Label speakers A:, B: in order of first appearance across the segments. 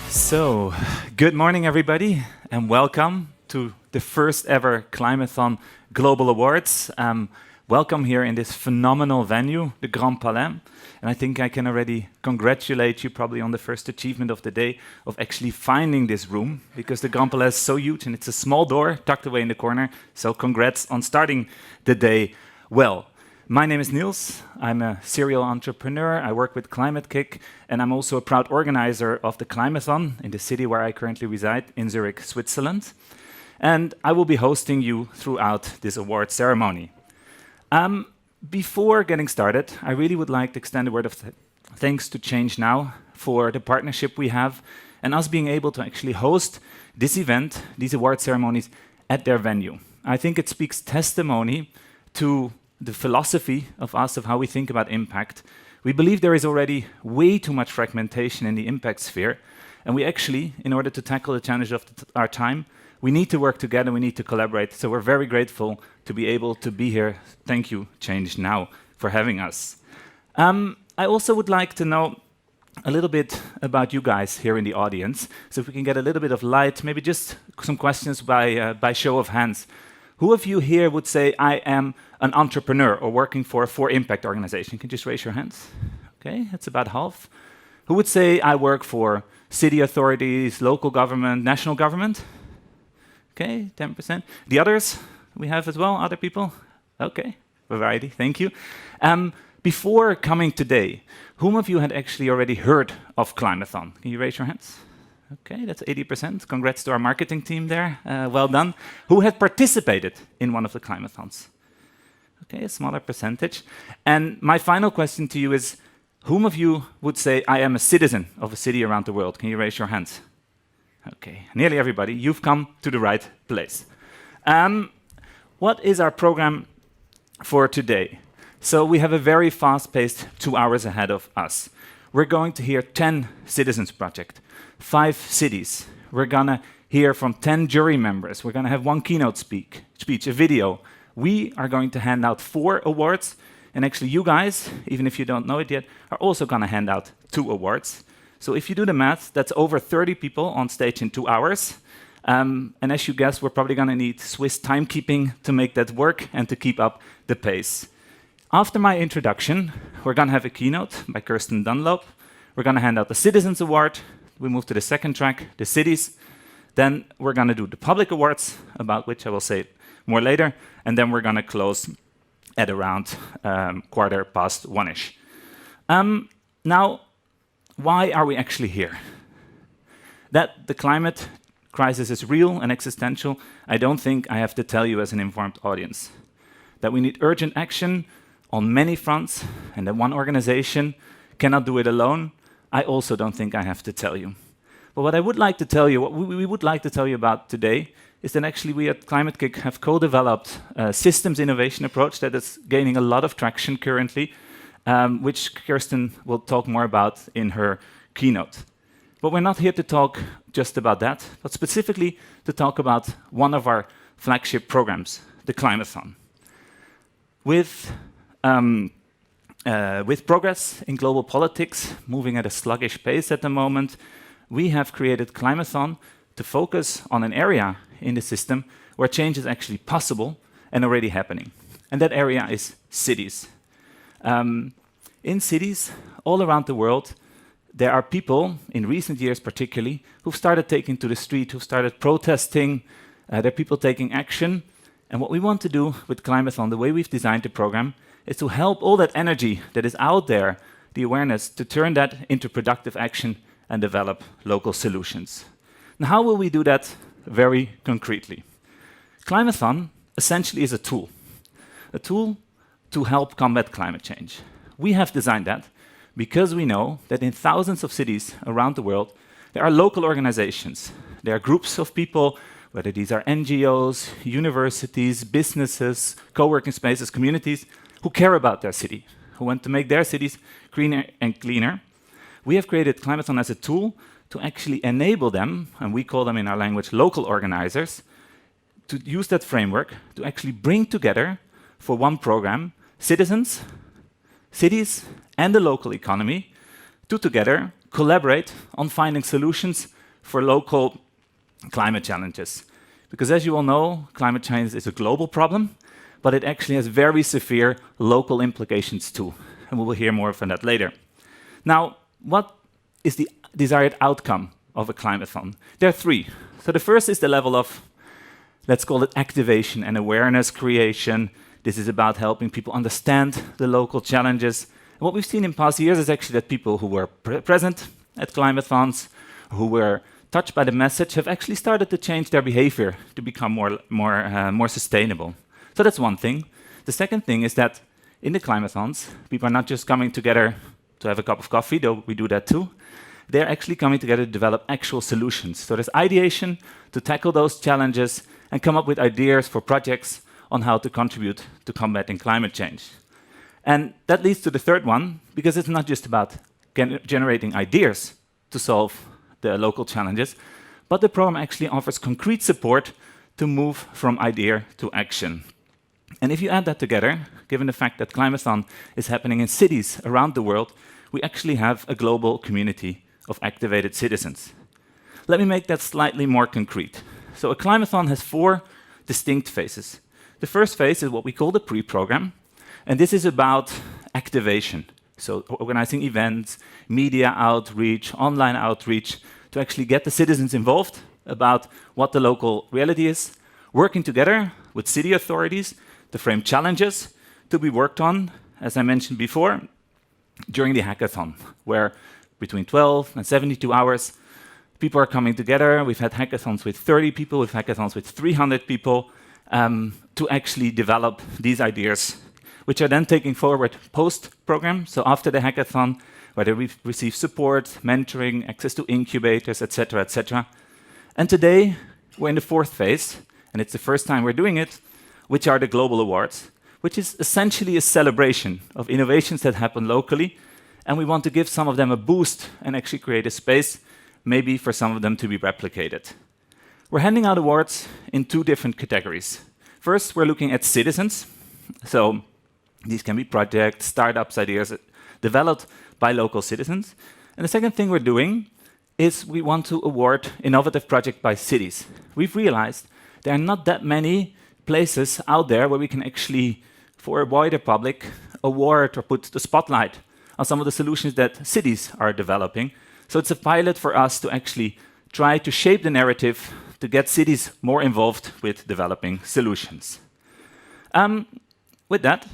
A: So, good morning, everybody, and welcome to the first ever Climathon Global Awards. Welcome here in this phenomenal venue, the Grand Palais. And I think I can already congratulate you probably on the first achievement of the day of actually finding this room, because the Grand Palais is so huge and it's a small door tucked away in the corner. So congrats on starting the day well. My name is Niels. I'm a serial entrepreneur. I work with Climate Kick, and I'm also a proud organizer of the Climathon in the city where I currently reside, in Zurich, Switzerland. And I will be hosting you throughout this award ceremony. Before getting started, I really would like to extend a word of thanks to ChangeNOW for the partnership we have and us being able to actually host this event, these award ceremonies, at their venue. I think it speaks testimony to the philosophy of us, of how we think about impact. We believe there is already way too much fragmentation in the impact sphere, and we actually, in order to tackle the challenge of our time, we need to work together, we need to collaborate. So we're very grateful to be able to be here. Thank you, ChangeNOW, for having us. I also would like to know a little bit about you guys here in the audience, so if we can get a little bit of light, maybe just some questions by show of hands. Who of you here would say, I am an entrepreneur or working for a for-impact organization? Can you just raise your hands? Okay, that's about half. Who would say, I work for city authorities, local government, national government? Okay, 10%. The others we have as well, other people? Okay, variety, thank you. Before coming today, whom of you had actually already heard of Climathon? Can you raise your hands? Okay, that's 80%. Congrats to our marketing team there. Well done. Who had participated in one of the Climathons? Okay, a smaller percentage. And my final question to you is, whom of you would say, I am a citizen of a city around the world? Can you raise your hands? Okay, nearly everybody. You've come to the right place. What is our program for today? So we have a very fast-paced 2 hours ahead of us. We're going to hear 10 citizens projects, 5 cities. We're gonna hear from 10 jury members. We're gonna have 1 keynote speech, a video. We are going to hand out 4 awards, and actually you guys, even if you don't know it yet, are also gonna hand out 2 awards. So if you do the math, that's over 30 people on stage in 2 hours. And as you guess, we're probably gonna need Swiss timekeeping to make that work and to keep up the pace. After my introduction, we're gonna have a keynote by Kirsten Dunlop. We're gonna hand out the Citizens Award. We move to the second track, the cities. Then we're gonna do the public awards, about which I will say more later. And then we're gonna close at around 1:15-ish. Now, why are we actually here? That the climate crisis is real and existential, I don't think I have to tell you as an informed audience. That we need urgent action on many fronts, and that one organization cannot do it alone, I also don't think I have to tell you. But what I would like to tell you, what we would like to tell you about today, is that actually we at Climate Kick have co-developed a systems innovation approach that is gaining a lot of traction currently, which Kirsten will talk more about in her keynote. But we're not here to talk just about that, but specifically to talk about one of our flagship programs, the Climathon. With progress in global politics moving at a sluggish pace at the moment, we have created Climathon to focus on an area in the system where change is actually possible and already happening. And that area is cities. In cities all around the world, there are people, in recent years particularly, who've started taking to the street, who've started protesting. There are people taking action. And what we want to do with Climathon, the way we've designed the program, is to help all that energy that is out there, the awareness, to turn that into productive action and develop local solutions. Now, how will we do that very concretely? Climathon essentially is a tool to help combat climate change. We have designed that because we know that in thousands of cities around the world, there are local organizations. There are groups of people, whether these are NGOs, universities, businesses, co-working spaces, communities, who care about their city, who want to make their cities greener and cleaner. We have created Climathon as a tool to actually enable them, and we call them in our language local organizers, to use that framework to actually bring together for one program citizens, cities, and the local economy to together collaborate on finding solutions for local climate challenges. Because as you all know, climate change is a global problem, but it actually has very severe local implications too. And we will hear more from that later. Now, what is the desired outcome of a Climathon? There are three. So the first is the level of, let's call it activation and awareness creation. This is about helping people understand the local challenges. And what we've seen in past years is actually that people who were present at Climathons, who were touched by the message, have actually started to change their behavior to become more sustainable. So that's one thing. The second thing is that in the Climathons, people are not just coming together to have a cup of coffee, though we do that too. They're actually coming together to develop actual solutions. So there's ideation to tackle those challenges and come up with ideas for projects on how to contribute to combating climate change. And that leads to the third one, because it's not just about generating ideas to solve the local challenges, but the program actually offers concrete support to move from idea to action. And if you add that together, given the fact that Climathon is happening in cities around the world, we actually have a global community of activated citizens. Let me make that slightly more concrete. So a Climathon has 4 distinct phases. The first phase is what we call the pre-program, and this is about activation. So organizing events, media outreach, online outreach, to actually get the citizens involved about what the local reality is, working together with city authorities to frame challenges to be worked on, as I mentioned before, during the hackathon, where between 12 and 72 hours, people are coming together. We've had hackathons with 30 people, we've hackathons with 300 people, to actually develop these ideas, which are then taken forward post-program, so after the hackathon, where we receive support, mentoring, access to incubators, etc., etc. And today, we're in the 4th phase, and it's the first time we're doing it, which are the Global Awards, which is essentially a celebration of innovations that happen locally, and we want to give some of them a boost and actually create a space, maybe for some of them to be replicated. We're handing out awards in 2 different categories. First, we're looking at citizens. So these can be projects, startups, ideas developed by local citizens. And the second thing we're doing is we want to award innovative projects by cities. We've realized there are not that many places out there where we can actually, for a wider public, award or put the spotlight on some of the solutions that cities are developing. So it's a pilot for us to actually try to shape the narrative to get cities more involved with developing solutions. With that,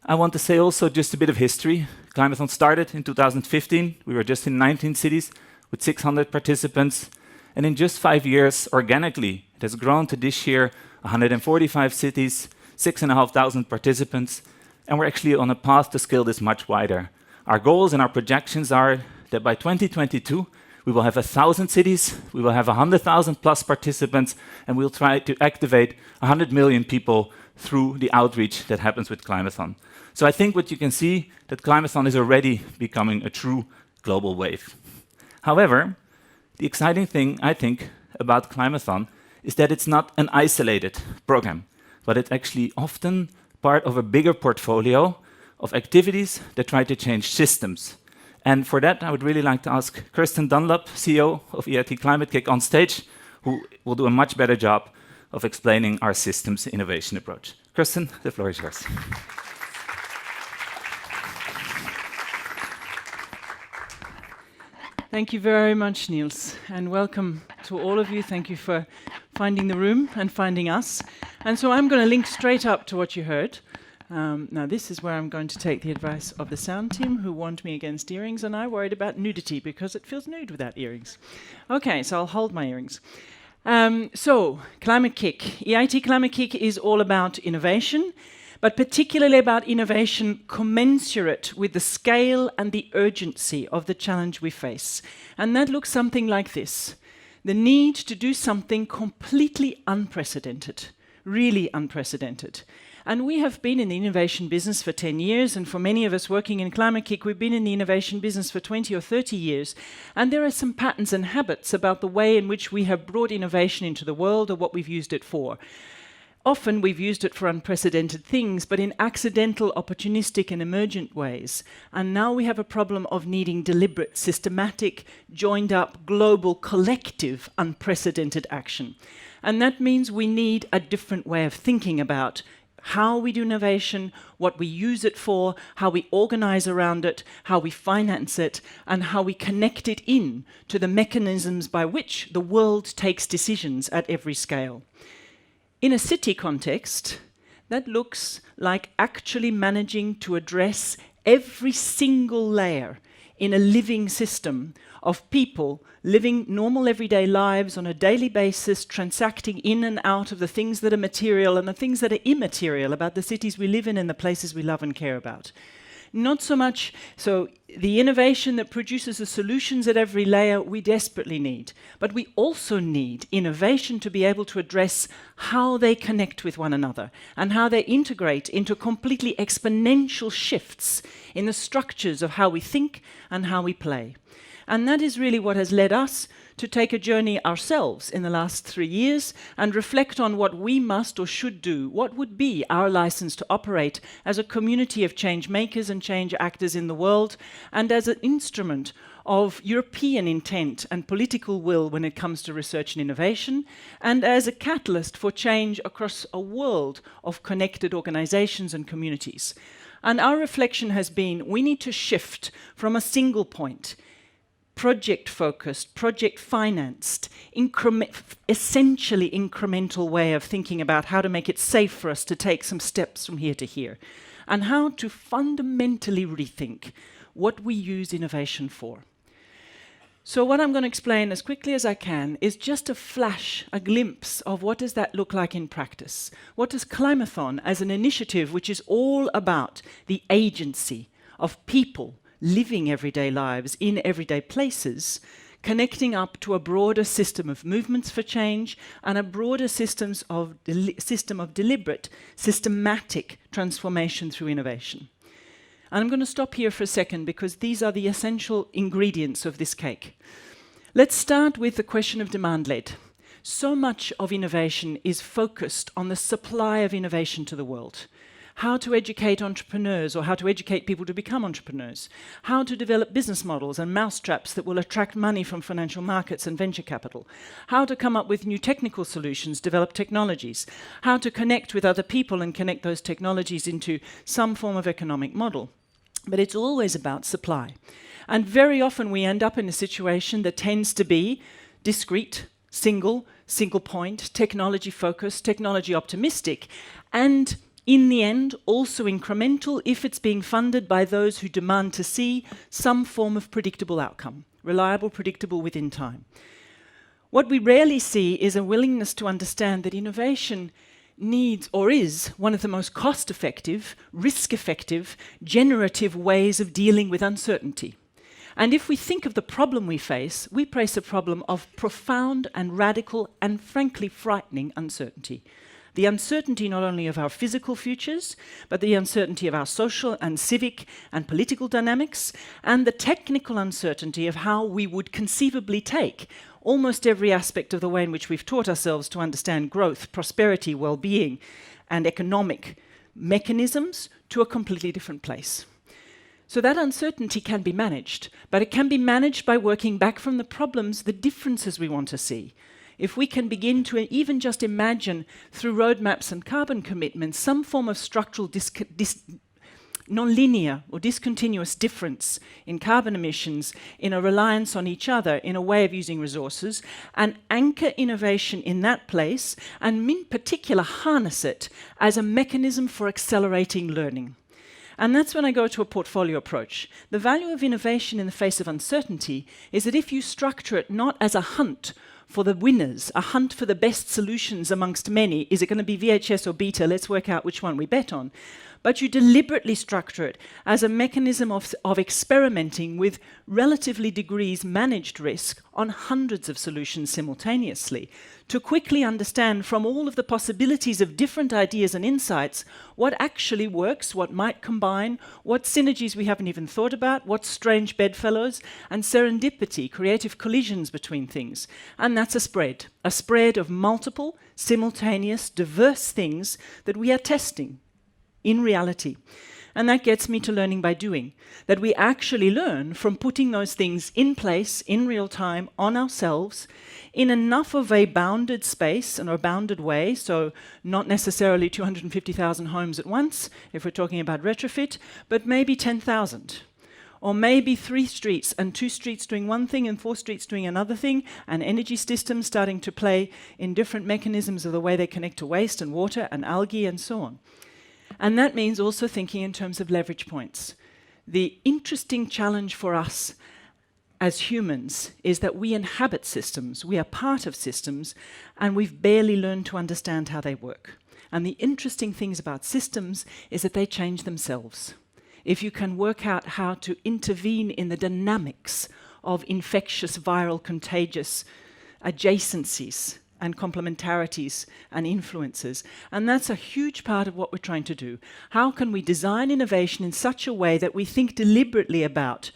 A: I want to say also just a bit of history. Climathon started in 2015. We were just in 19 cities with 600 participants. And in just 5 years, organically, it has grown to this year 145 cities, 6,500 participants, and we're actually on a path to scale this much wider. Our goals and our projections are that by 2022, we will have 1,000 cities, we will have 100,000 plus participants, and we'll try to activate 100 million people through the outreach that happens with Climathon. So I think what you can see, that Climathon is already becoming a true global wave. However, the exciting thing, I think, about Climathon is that it's not an isolated program, but it's actually often part of a bigger portfolio of activities that try to change systems. And for that, I would really like to ask Kirsten Dunlop, CEO of EIT Climate Kick, on stage, who will do a much better job of explaining our systems innovation approach. Kirsten, the floor is yours.
B: Thank you very much, Niels, and welcome to all of you. Thank you for finding the room and finding us. And so I'm going to link straight up to what you heard. Now, this is where I'm going to take the advice of the sound team, who warned me against earrings, and I worried about nudity because it feels nude without earrings. Okay, so I'll hold my earrings. So, Climate Kick. EIT Climate Kick is all about innovation, but particularly about innovation commensurate with the scale and the urgency of the challenge we face. And that looks something like this: the need to do something completely unprecedented, really unprecedented. And we have been in the innovation business for 10 years, and for many of us working in Climate Kick, we've been in the innovation business for 20 or 30 years. And there are some patterns and habits about the way in which we have brought innovation into the world or what we've used it for. Often we've used it for unprecedented things, but in accidental, opportunistic and emergent ways. And now we have a problem of needing deliberate, systematic, joined up, global, collective, unprecedented action. And that means we need a different way of thinking about how we do innovation, what we use it for, how we organize around it, how we finance it, and how we connect it in to the mechanisms by which the world takes decisions at every scale. In a city context, that looks like actually managing to address every single layer in a living system of people living normal everyday lives on a daily basis, transacting in and out of the things that are material and the things that are immaterial about the cities we live in and the places we love and care about. Not so much so the innovation that produces the solutions at every layer we desperately need, but we also need innovation to be able to address how they connect with one another and how they integrate into completely exponential shifts in the structures of how we think and how we play. And that is really what has led us to take a journey ourselves in the last 3 years and reflect on what we must or should do, what would be our license to operate as a community of change makers and change actors in the world, and as an instrument of European intent and political will when it comes to research and innovation, and as a catalyst for change across a world of connected organizations and communities. And our reflection has been, we need to shift from a single point, project-focused, project-financed, essentially incremental way of thinking about how to make it safe for us to take some steps from here to here, and how to fundamentally rethink what we use innovation for. So what I'm going to explain as quickly as I can is just a flash, a glimpse of what does that look like in practice. What does Climathon, as an initiative which is all about the agency of people living everyday lives in everyday places, connecting up to a broader system of movements for change and a broader system of deliberate, systematic transformation through innovation. And I'm going to stop here for a second because these are the essential ingredients of this cake. Let's start with the question of demand-led. So much of innovation is focused on the supply of innovation to the world. How to educate entrepreneurs or how to educate people to become entrepreneurs, how to develop business models and mousetraps that will attract money from financial markets and venture capital, how to come up with new technical solutions, develop technologies, how to connect with other people and connect those technologies into some form of economic model. But it's always about supply. And very often we end up in a situation that tends to be discrete, single point, technology focused, technology optimistic, and in the end, also incremental if it's being funded by those who demand to see some form of predictable outcome, reliable, predictable within time. What we rarely see is a willingness to understand that innovation needs or is one of the most cost-effective, risk-effective, generative ways of dealing with uncertainty. And if we think of the problem we face a problem of profound and radical and frankly frightening uncertainty. The uncertainty not only of our physical futures, but the uncertainty of our social and civic and political dynamics, and the technical uncertainty of how we would conceivably take almost every aspect of the way in which we've taught ourselves to understand growth, prosperity, well-being, and economic mechanisms to a completely different place. So that uncertainty can be managed, but it can be managed by working back from the problems, the differences we want to see. If we can begin to even just imagine through roadmaps and carbon commitments some form of structural non-linear or discontinuous difference in carbon emissions, in a reliance on each other, in a way of using resources, and anchor innovation in that place, and in particular harness it as a mechanism for accelerating learning. And that's when I go to a portfolio approach. The value of innovation in the face of uncertainty is that if you structure it not as a hunt for the winners, a hunt for the best solutions amongst many, is it going to be VHS or beta, let's work out which one we bet on, but you deliberately structure it as a mechanism of experimenting with relatively degrees managed risk on hundreds of solutions simultaneously, to quickly understand from all of the possibilities of different ideas and insights what actually works, what might combine, what synergies we haven't even thought about, what strange bedfellows, and serendipity, creative collisions between things. And that's a spread of multiple, simultaneous, diverse things that we are testing in reality. And that gets me to learning by doing, that we actually learn from putting those things in place, in real time, on ourselves, in enough of a bounded space and a bounded way, so not necessarily 250,000 homes at once, if we're talking about retrofit, but maybe 10,000. Or maybe 3 streets, and 2 streets doing one thing and 4 streets doing another thing, and energy systems starting to play in different mechanisms of the way they connect to waste and water and algae and so on. And that means also thinking in terms of leverage points. The interesting challenge for us as humans is that we inhabit systems, we are part of systems, and we've barely learned to understand how they work. And the interesting things about systems is that they change themselves. If you can work out how to intervene in the dynamics of infectious, viral, contagious adjacencies and complementarities and influences. And that's a huge part of what we're trying to do. How can we design innovation in such a way that we think deliberately about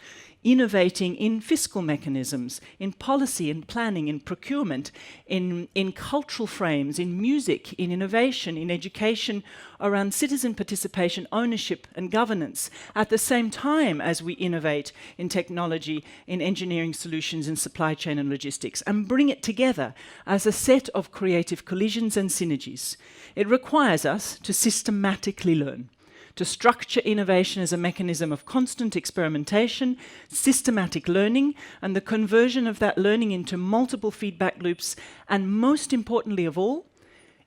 B: innovating in fiscal mechanisms, in policy, in planning, in procurement, in cultural frames, in music, in innovation, in education, around citizen participation, ownership and governance, at the same time as we innovate in technology, in engineering solutions, in supply chain and logistics, and bring it together as a set of creative collisions and synergies. It requires us to systematically learn, to structure innovation as a mechanism of constant experimentation, systematic learning, and the conversion of that learning into multiple feedback loops, and most importantly of all,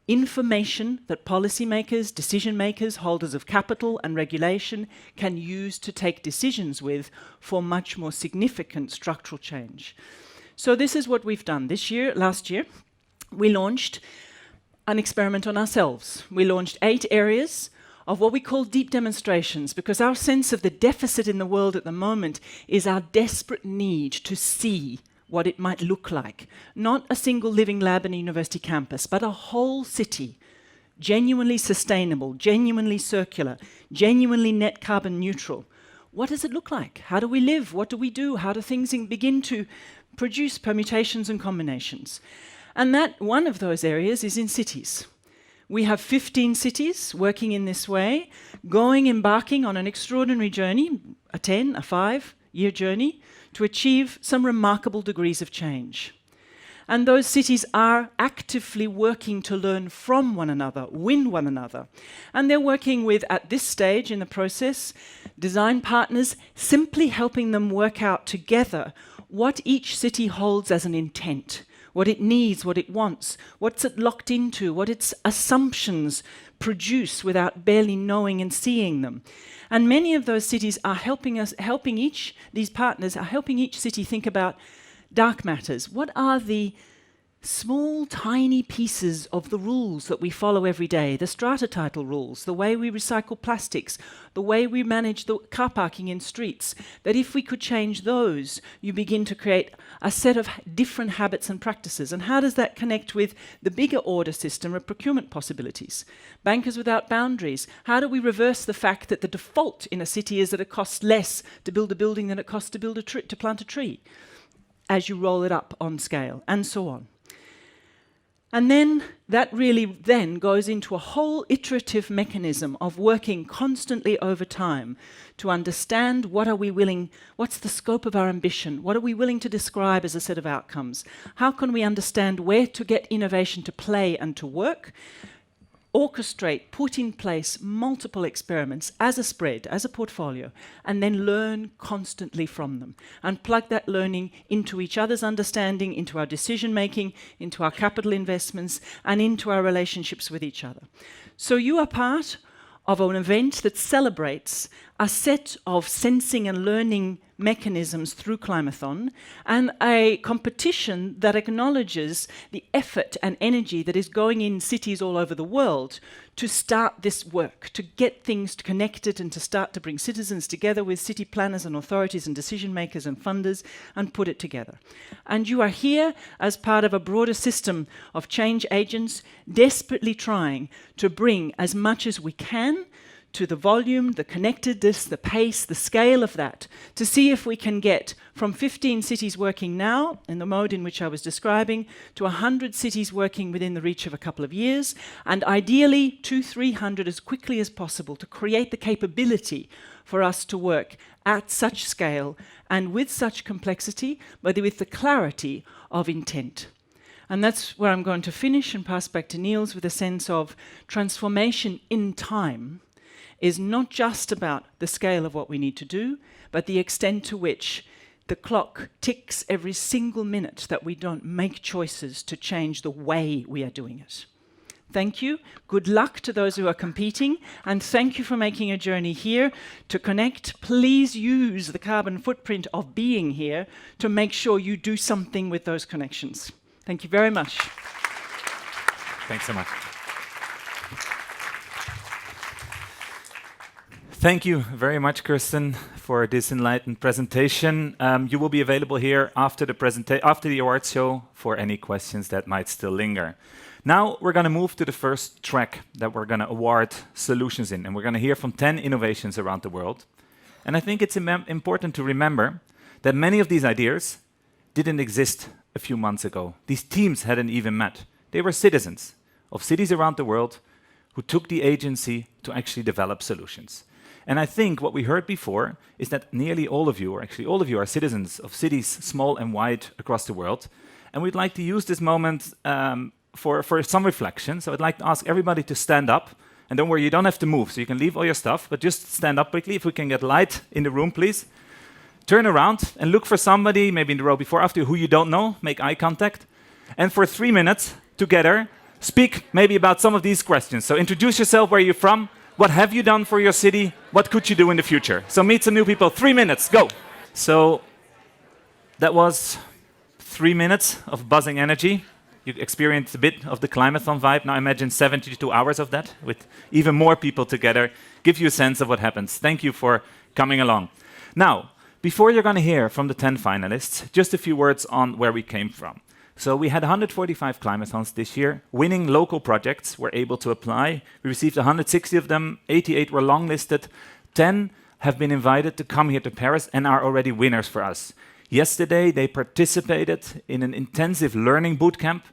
B: information that policymakers, decision makers, holders of capital and regulation can use to take decisions with for much more significant structural change. So this is what we've done. Last year, we launched an experiment on ourselves. We launched 8 areas of what we call deep demonstrations, because our sense of the deficit in the world at the moment is our desperate need to see what it might look like. Not a single living lab in a university campus, but a whole city, genuinely sustainable, genuinely circular, genuinely net carbon neutral. What does it look like? How do we live? What do we do? How do things begin to produce permutations and combinations? And that one of those areas is in cities. We have 15 cities working in this way, embarking on an extraordinary journey, a 10, a 5-year journey, to achieve some remarkable degrees of change. And those cities are actively working to learn from one another, win one another. And they're working with, at this stage in the process, design partners, simply helping them work out together what each city holds as an intent, what it needs, what it wants, what's it locked into, what its assumptions produce without barely knowing and seeing them. And many of those cities are these partners are helping each city think about dark matters. What are the small, tiny pieces of the rules that we follow every day, the strata title rules, the way we recycle plastics, the way we manage the car parking in streets, that if we could change those, you begin to create a set of different habits and practices. And how does that connect with the bigger order system of procurement possibilities? Bankers without boundaries. How do we reverse the fact that the default in a city is that it costs less to build a building than it costs to plant a tree, as you roll it up on scale, and so on. And then that really then goes into a whole iterative mechanism of working constantly over time to understand what's the scope of our ambition, what are we willing to describe as a set of outcomes, how can we understand where to get innovation to play and to work, orchestrate, put in place multiple experiments as a spread, as a portfolio, and then learn constantly from them and plug that learning into each other's understanding, into our decision making, into our capital investments, and into our relationships with each other. So you are part of an event that celebrates a set of sensing and learning mechanisms through Climathon, and a competition that acknowledges the effort and energy that is going in cities all over the world to start this work, to get things connected and to start to bring citizens together with city planners and authorities and decision makers and funders and put it together. And you are here as part of a broader system of change agents desperately trying to bring as much as we can to the volume, the connectedness, the pace, the scale of that, to see if we can get from 15 cities working now, in the mode in which I was describing, to 100 cities working within the reach of a couple of years, and ideally 200-300 as quickly as possible to create the capability for us to work at such scale and with such complexity, but with the clarity of intent. And that's where I'm going to finish and pass back to Niels with a sense of transformation in time is not just about the scale of what we need to do, but the extent to which the clock ticks every single minute that we don't make choices to change the way we are doing it. Thank you. Good luck to those who are competing, and thank you for making a journey here to connect. Please use the carbon footprint of being here to make sure you do something with those connections. Thank you very much.
A: Thanks so much. Thank you very much, Kirsten, for this enlightened presentation. You will be available here after the awards show for any questions that might still linger. Now we're going to move to the first track that we're going to award solutions in, and we're going to hear from 10 innovations around the world. And I think it's important to remember that many of these ideas didn't exist a few months ago. These teams hadn't even met. They were citizens of cities around the world who took the agency to actually develop solutions. And I think what we heard before is that nearly all of you, or actually all of you, are citizens of cities small and wide across the world. And we'd like to use this moment for some reflection. So I'd like to ask everybody to stand up. And don't worry, you don't have to move, so you can leave all your stuff, but just stand up quickly. If we can get light in the room, please. Turn around and look for somebody, maybe in the row before, after, who you don't know. Make eye contact. And for 3 minutes together, speak maybe about some of these questions. So introduce yourself, where you're from. What have you done for your city? What could you do in the future? So meet some new people. 3 minutes, go. So that was 3 minutes of buzzing energy. You experienced a bit of the Climathon vibe. Now imagine 72 hours of that with even more people together. Give you a sense of what happens. Thank you for coming along. Now, before you're going to hear from the 10 finalists, just a few words on where we came from. So we had 145 Climathons this year. Winning local projects were able to apply. We received 160 of them. 88 were longlisted. 10 have been invited to come here to Paris and are already winners for us. Yesterday, they participated in an intensive learning bootcamp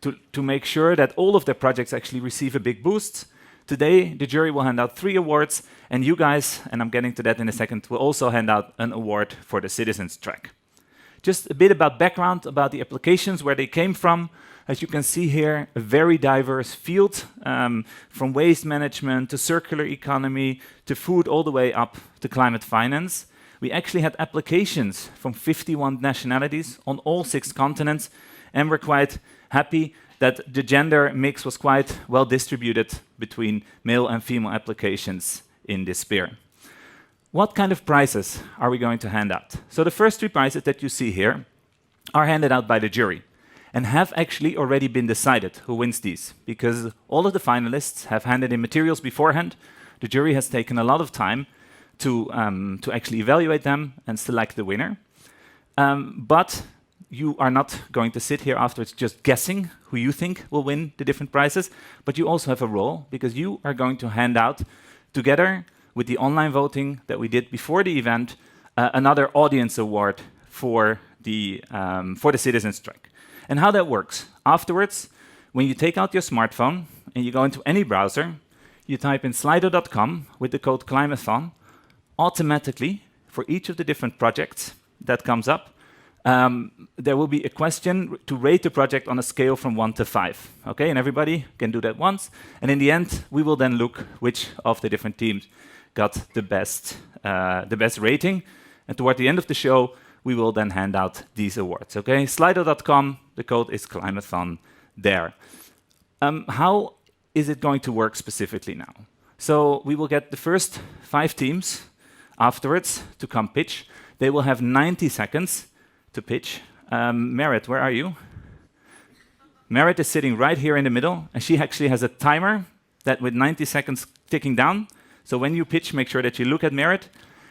A: to make sure that all of their projects actually receive a big boost. Today, the jury will hand out 3 awards, and you guys, and I'm getting to that in a second, will also hand out an award for the Citizens track. Just a bit about background about the applications, where they came from. As you can see here, a very diverse field, from waste management to circular economy to food, all the way up to climate finance. We actually had applications from 51 nationalities on all 6 continents, and we're quite happy that the gender mix was quite well distributed between male and female applications in this sphere. What kind of prizes are we going to hand out? So the first 3 prizes that you see here are handed out by the jury and have actually already been decided who wins these, because all of the finalists have handed in materials beforehand. The jury has taken a lot of time to actually evaluate them and select the winner. But you are not going to sit here afterwards just guessing who you think will win the different prizes, but you also have a role, because you are going to hand out, together with the online voting that we did before the event, another audience award for the Citizens track. And how that works: afterwards, when you take out your smartphone and you go into any browser, you type in slido.com with the code Climathon. Automatically, for each of the different projects that comes up, there will be a question to rate the project on a scale from 1 to 5. Okay, and everybody can do that once. And in the end, we will then look which of the different teams got the best rating. And toward the end of the show, we will then hand out these awards. Okay, slido.com, the code is Climathon there. How is it going to work specifically now? So we will get the first 5 teams afterwards to come pitch. They will have 90 seconds to pitch. Merit, where are you? Merit is sitting right here in the middle, and she actually has a timer that with 90 seconds ticking down. So when you pitch, make sure that you look at Merit.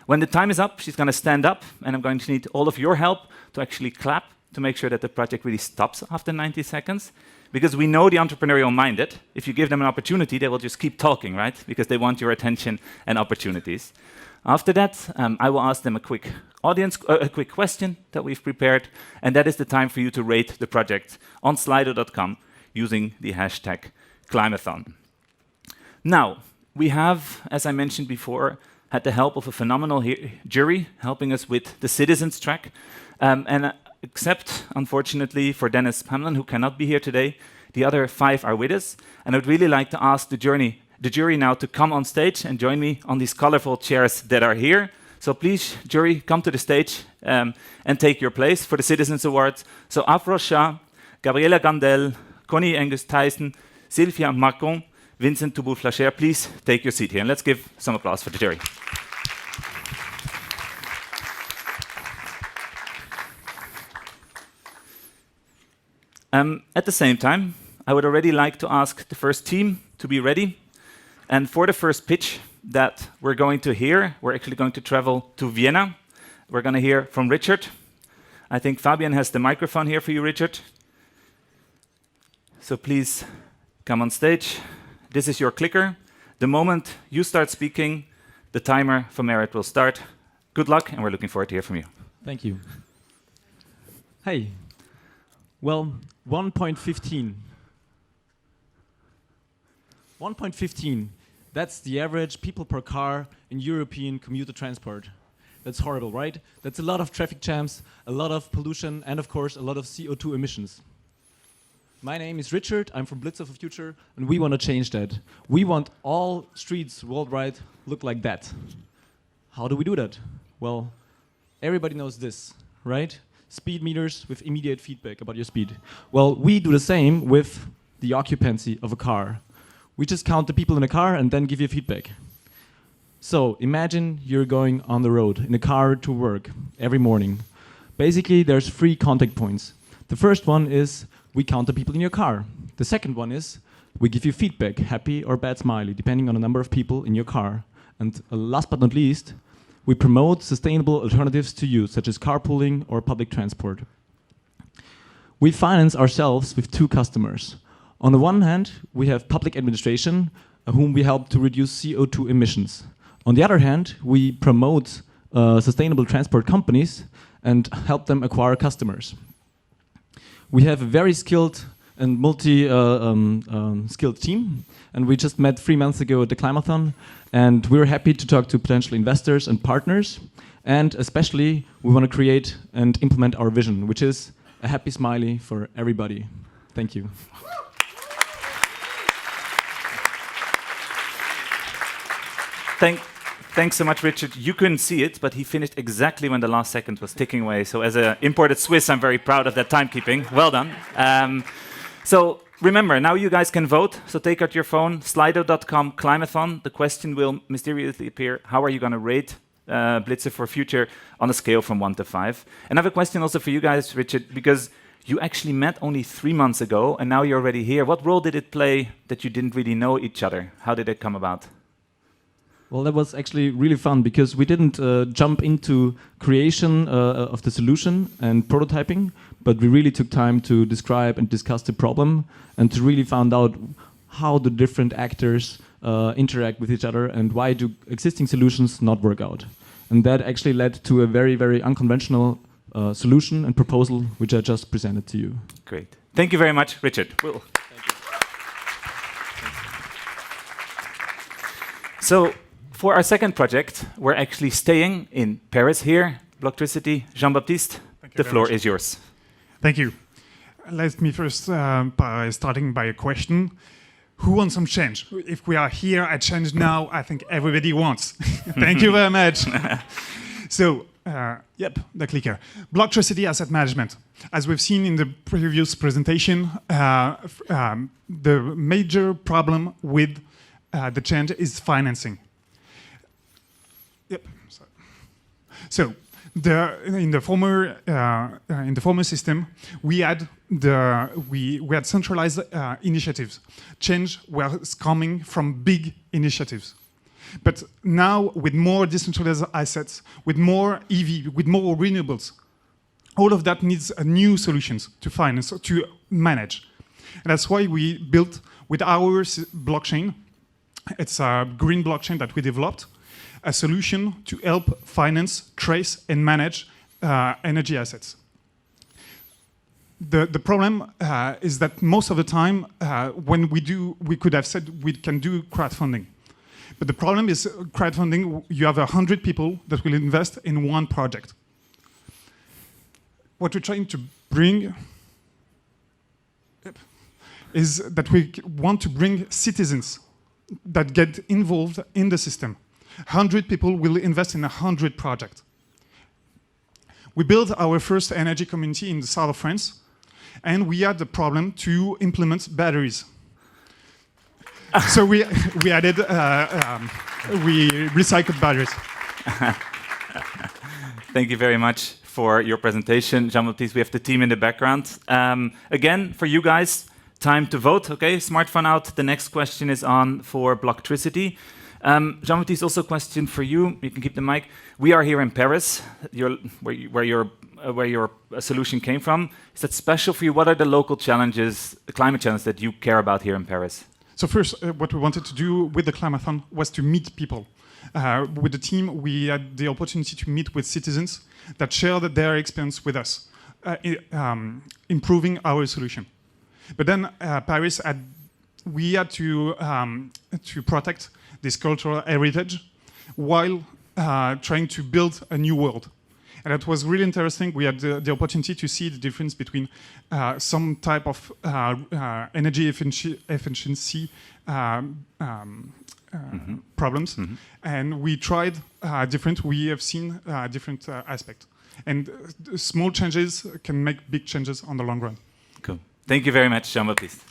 A: When the time is up, she's going to stand up, and I'm going to need all of your help to actually clap to make sure that the project really stops after 90 seconds. Because we know the entrepreneurial minded. If you give them an opportunity, they will just keep talking, right? Because they want your attention and opportunities. After that, I will ask them a quick question that we've prepared, and that is the time for you to rate the project on slido.com using the hashtag Climathon. Now, we have, as I mentioned before, had the help of a phenomenal jury helping us with the citizens track, except, unfortunately, for Dennis Pamlin, who cannot be here today, the other 5 are with us, and I'd really like to ask the jury now to come on stage and join me on these colorful chairs that are here. So please, jury, come to the stage and take your place for the Citizens Awards. So Afro Shah, Gabriela Gandel, Connie Angus Tyson, Sylvia Macron, Vincent Touboul-Flacher, please take your seat here. And let's give some applause for the jury. At the same time, I would already like to ask the first team to be ready. And for the first pitch that we're going to hear, we're actually going to travel to Vienna. We're going to hear from Richard. I think Fabian has the microphone here for you, Richard. So please come on stage. This is your clicker. The moment you start speaking, the timer for Merit will start. Good luck, and we're looking forward to hear from you.
C: Thank you. Hey. Well, 1.15. 1.15. That's the average people per car in European commuter transport. That's horrible, right? That's a lot of traffic jams, a lot of pollution, and of course, a lot of CO2 emissions. My name is Richard, I'm from Blitzer for Future, and we want to change that. We want all streets worldwide look like that. How do we do that? Well, everybody knows this, right? Speed meters with immediate feedback about your speed. Well, we do the same with the occupancy of a car. We just count the people in the car and then give you feedback. So imagine you're going on the road in a car to work every morning. Basically, there's 3 contact points. The first one is we count the people in your car. The second one is we give you feedback, happy or bad smiley, depending on the number of people in your car. And last but not least, we promote sustainable alternatives to use, such as carpooling or public transport. We finance ourselves with 2 customers. On the one hand, we have public administration, whom we help to reduce CO2 emissions. On the other hand, we promote sustainable transport companies and help them acquire customers. We have a very skilled and multi-skilled team, and we just met 3 months ago at the Climathon, and we're happy to talk to potential investors and partners, and especially we want to create and implement our vision, which is a happy smiley for everybody. Thank you.
A: Thanks so much, Richard. You couldn't see it, but he finished exactly when the last second was ticking away. So as an imported Swiss, I'm very proud of that timekeeping. Well done. So remember, now you guys can vote. So take out your phone, slido.com, Climathon. The question will mysteriously appear. How are you going to rate Blitzer for Future on a scale from 1 to 5? And I have a question also for you guys, Richard, because you actually met only 3 months ago, and now you're already here. What role did it play that you didn't really know each other? How did it come about?
C: Well, that was actually really fun because we didn't jump into creation of the solution and prototyping, but we really took time to describe and discuss the problem and to really find out how the different actors interact with each other and why do existing solutions not work out. And that actually led to a very, very unconventional solution and proposal, which I just presented to you.
A: Great. Thank you very much, Richard. Thank you. So, for our second project, we're actually staying in Paris here. Blocktricity, Jean-Baptiste, the floor is yours.
D: Thank you. Let me first by starting by a question. Who wants some change? If we are here at ChangeNOW, I think everybody wants. Thank you very much. So, yep, the clicker. Blocktricity Asset Management. As we've seen in the previous presentation, the major problem with the change is financing. Yep. So In the former system, we had centralized initiatives. Change was coming from big initiatives. But now, with more decentralized assets, with more EV, with more renewables, all of that needs new solutions to finance, to manage. And that's why we built with our blockchain, it's a green blockchain that we developed, a solution to help finance, trace, and manage energy assets. The problem is that most of the time, when we could have said we can do crowdfunding. But the problem is crowdfunding, you have 100 people that will invest in one project. What we're trying to bring is that we want to bring citizens that get involved in the system. 100 people will invest in 100 projects. We built our first energy community in the south of France, and we had the problem to implement batteries. So we added, we recycled batteries.
A: Thank you very much for your presentation. Jean-Baptiste, we have the team in the background. Again, for you guys, time to vote, okay? Smartphone out. The next question is on for Blocktricity. Jean-Baptiste, also a question for you. You can keep the mic. We are here in Paris, where your solution came from. Is that special for you? What are the local challenges, the climate challenges that you care about here in Paris?
D: So first, what we wanted to do with the Climathon was to meet people. With the team, we had the opportunity to meet with citizens that shared their experience with us, improving our solution. But then Paris we had to protect this cultural heritage while trying to build a new world. And that was really interesting. We had the opportunity to see the difference between some type of energy efficiency problems. And we tried we have seen different aspects. And small changes can make big changes on the long run.
A: Cool. Thank you very much, Jean-Baptiste.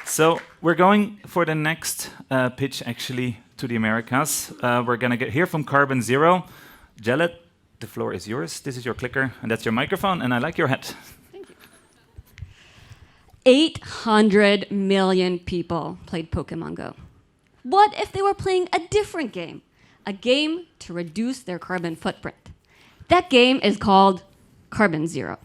A: So we're going for the next pitch, actually, to the Americas. We're going to hear from Carbon Zero. Jalet, the floor is yours. This is your clicker, and that's your microphone, and I like your hat.
E: Thank you. 800 million people played Pokemon Go. What if they were playing a different game? A game to reduce their carbon footprint. That game is called Carbon Zero.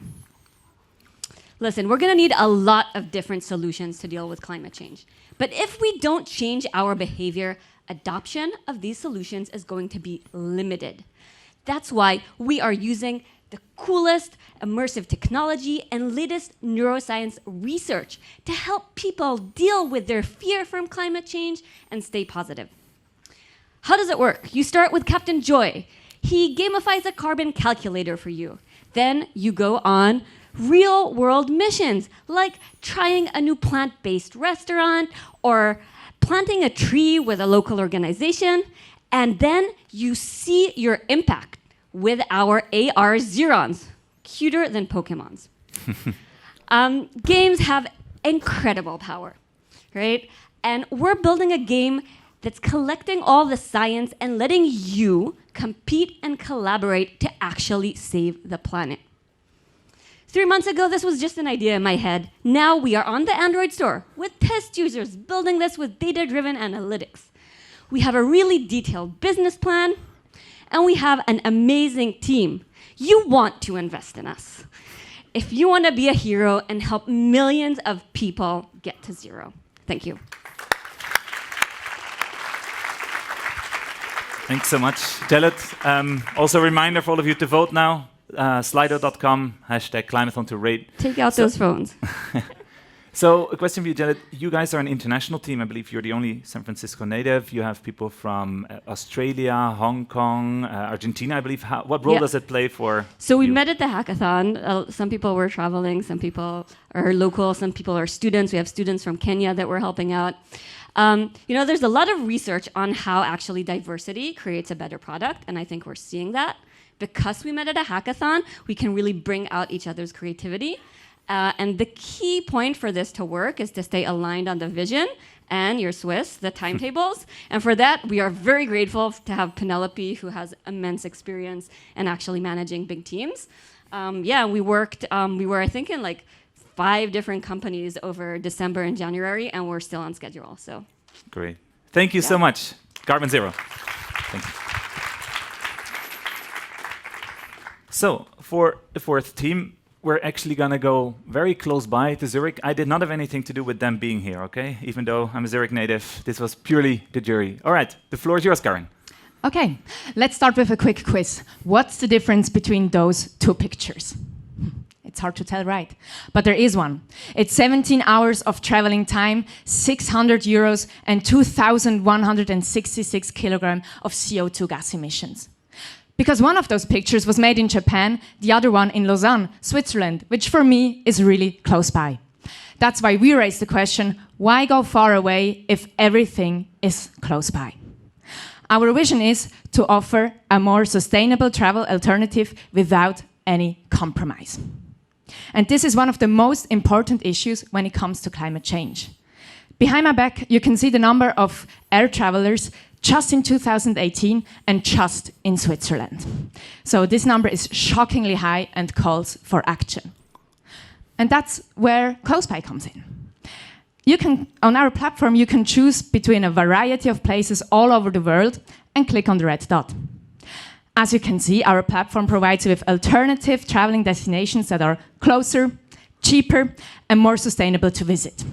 E: Listen, we're going to need a lot of different solutions to deal with climate change. But if we don't change our behavior, adoption of these solutions is going to be limited. That's why we are using the coolest immersive technology and latest neuroscience research to help people deal with their fear from climate change and stay positive. How does it work? You start with Captain Joy. He gamifies a carbon calculator for you. Then you go on real-world missions, like trying a new plant-based restaurant or planting a tree with a local organization, and then you see your impact with our AR Zerons, cuter than Pokemons. Games have incredible power, right? And we're building a game that's collecting all the science and letting you compete and collaborate to actually save the planet. 3 months ago, this was just an idea in my head. Now we are on the Android store with test users building this with data-driven analytics. We have a really detailed business plan, and we have an amazing team. You want to invest in us if you want to be a hero and help millions of people get to zero. Thank you.
A: Thanks so much, Jalet. Also a reminder for all of you to vote now. Slido.com, #Climathon to rate.
E: Take out those phones.
A: So a question for you, Janet. You guys are an international team. I believe you're the only San Francisco native. You have people from Australia, Hong Kong, Argentina, I believe. What role does it play for
E: So we
A: you?
E: met at the hackathon. Some people were traveling, some people are local, some people are students. We have students from Kenya that we're helping out. There's a lot of research on how actually diversity creates a better product, and I think we're seeing that. Because we met at a hackathon, we can really bring out each other's creativity. And the key point for this to work is to stay aligned on the vision and you're Swiss, the timetables. And for that, we are very grateful to have Penelope, who has immense experience in actually managing big teams. Yeah, we worked, we were, I think, in like 5 different companies over December and January, and we're still on schedule. So
A: Great. Thank you so much. Carbon Zero. Thank you. So, for the 4th team, we're actually going to go very close by to Zurich. I did not have anything to do with them being here, okay? Even though I'm a Zurich native, this was purely the jury. All right, the floor is yours, Karen.
F: Okay, let's start with a quick quiz. What's the difference between those 2 pictures? It's hard to tell, right? But there is one. It's 17 hours of traveling time, 600 euros, and 2,166 kilograms of CO2 gas emissions. Because one of those pictures was made in Japan, the other one in Lausanne, Switzerland, which for me is really close by. That's why we raised the question, why go far away if everything is close by? Our vision is to offer a more sustainable travel alternative without any compromise. And this is one of the most important issues when it comes to climate change. Behind my back, you can see the number of air travelers just in 2018 and just in Switzerland. So this number is shockingly high and calls for action. And that's where Close By comes in. On our platform, you can choose between a variety of places all over the world and click on the red dot. As you can see, our platform provides you with alternative traveling destinations that are closer, cheaper, and more sustainable to visit.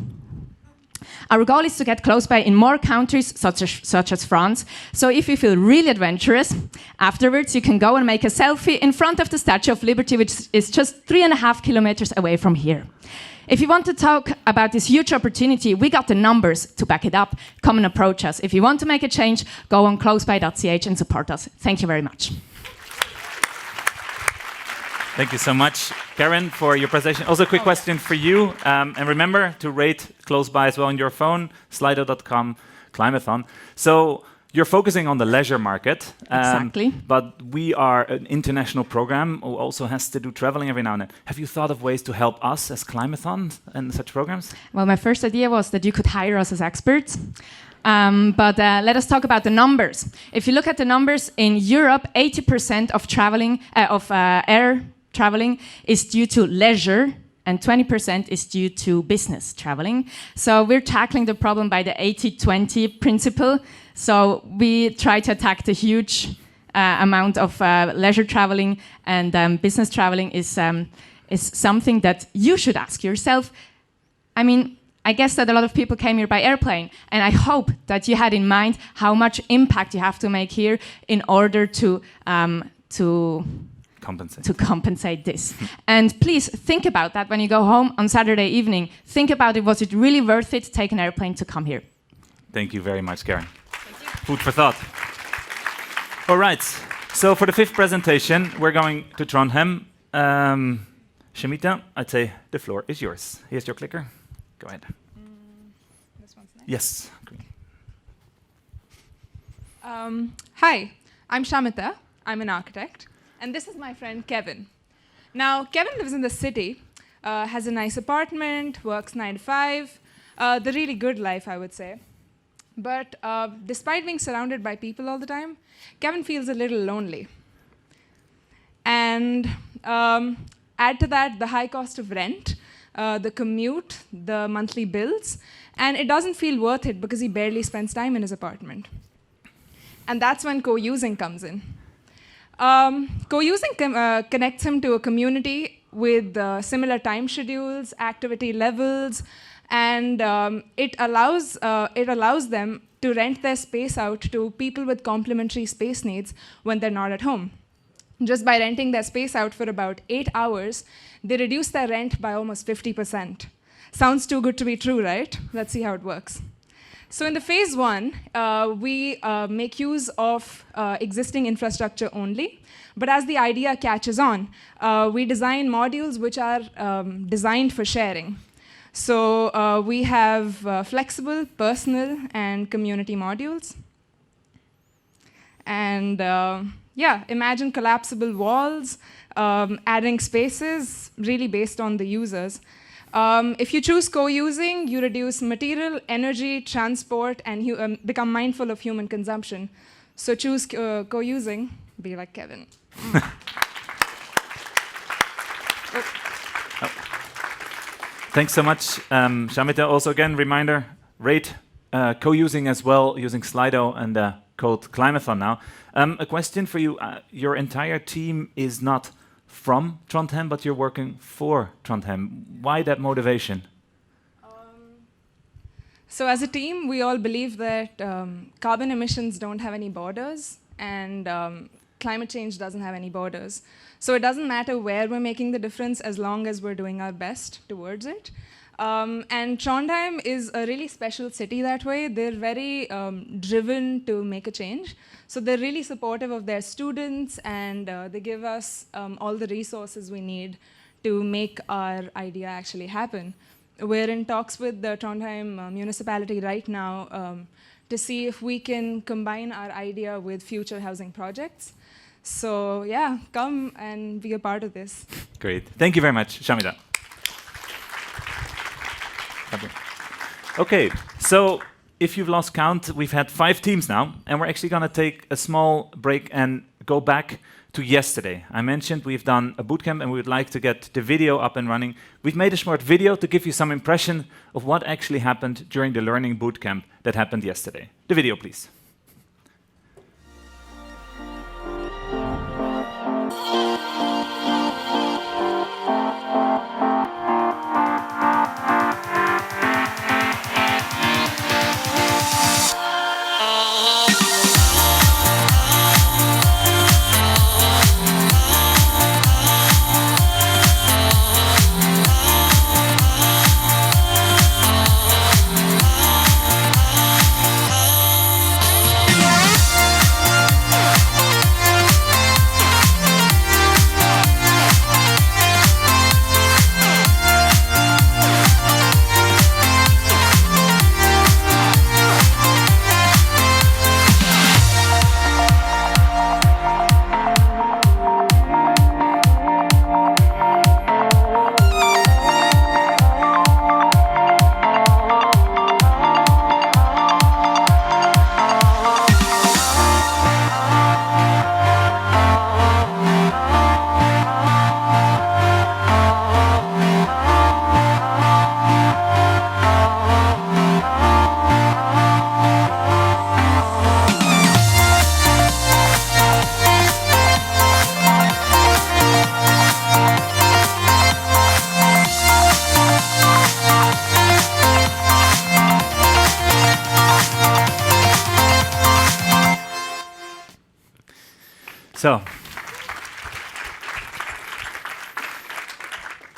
F: Our goal is to get Close By in more countries, such as France. So if you feel really adventurous, afterwards you can go and make a selfie in front of the Statue of Liberty, which is just 3.5 kilometers away from here. If you want to talk about this huge opportunity, we got the numbers to back it up. Come and approach us. If you want to make a change, go on closeby.ch and support us. Thank you very much.
A: Thank you so much, Karen, for your presentation. Also, a quick question for you. And remember to rate Close By as well on your phone, slido.com, Climathon. So you're focusing on the leisure market.
F: Exactly.
A: But we are an international program who also has to do traveling every now and then. Have you thought of ways to help us as Climathon and such programs?
F: Well, my first idea was that you could hire us as experts. But let us talk about the numbers. If you look at the numbers in Europe, 80% of air traveling is due to leisure, and 20% is due to business traveling. So we're tackling the problem by the 80-20 principle. So we try to attack the huge amount of leisure traveling, and business traveling is something that you should ask yourself. I mean, I guess that a lot of people came here by airplane, and I hope that you had in mind how much impact you have to make here in order to compensate this. And please think about that when you go home on Saturday evening. Think about it. Was it really worth it to take an airplane to come here?
A: Thank you very much, Karen. Food for thought. All right. So for the 5th presentation, we're going to Trondheim. Shamita, I'd say the floor is yours. Here's your clicker. Go ahead.
G: This one's next.
A: Yes. Green.
G: Hi, I'm Shamita. I'm an architect. And this is my friend Kevin. Now, Kevin lives in the city, has a nice apartment, works 9 to 5, the really good life, I would say. But despite being surrounded by people all the time, Kevin feels a little lonely. And add to that the high cost of rent, the commute, the monthly bills, and it doesn't feel worth it because he barely spends time in his apartment. And that's when co-using comes in. Co-using connects him to a community with similar time schedules, activity levels, and it allows them to rent their space out to people with complementary space needs when they're not at home. Just by renting their space out for about 8 hours, they reduce their rent by almost 50%. Sounds too good to be true, right? Let's see how it works. So in the phase 1, we make use of existing infrastructure only. But as the idea catches on, we design modules which are designed for sharing. So we have flexible, personal, and community modules. And yeah, imagine collapsible walls, adding spaces, really based on the users. If you choose co-using, you reduce material, energy, transport, and become mindful of human consumption. So choose co-using, be like Kevin.
A: Thanks so much, Shamita. Also, again, reminder, rate co-using as well, using Slido and the code Climathon now. A question for you. Your entire team is not from Trondheim, but you're working for Trondheim. Why that motivation?
G: So as a team, we all believe that carbon emissions don't have any borders, and climate change doesn't have any borders. So it doesn't matter where we're making the difference as long as we're doing our best towards it. And Trondheim is a really special city that way. They're very driven to make a change. So they're really supportive of their students, and they give us all the resources we need to make our idea actually happen. We're in talks with the Trondheim municipality right now to see if we can combine our idea with future housing projects. So yeah, come and be a part of this.
A: Great. Thank you very much, Shamita. Okay, so if you've lost count, we've had 5 teams now, and we're actually going to take a small break and go back to yesterday. I mentioned we've done a bootcamp and we would like to get the video up and running. We've made a short video to give you some impression of what actually happened during the learning bootcamp that happened yesterday. The video, please. So,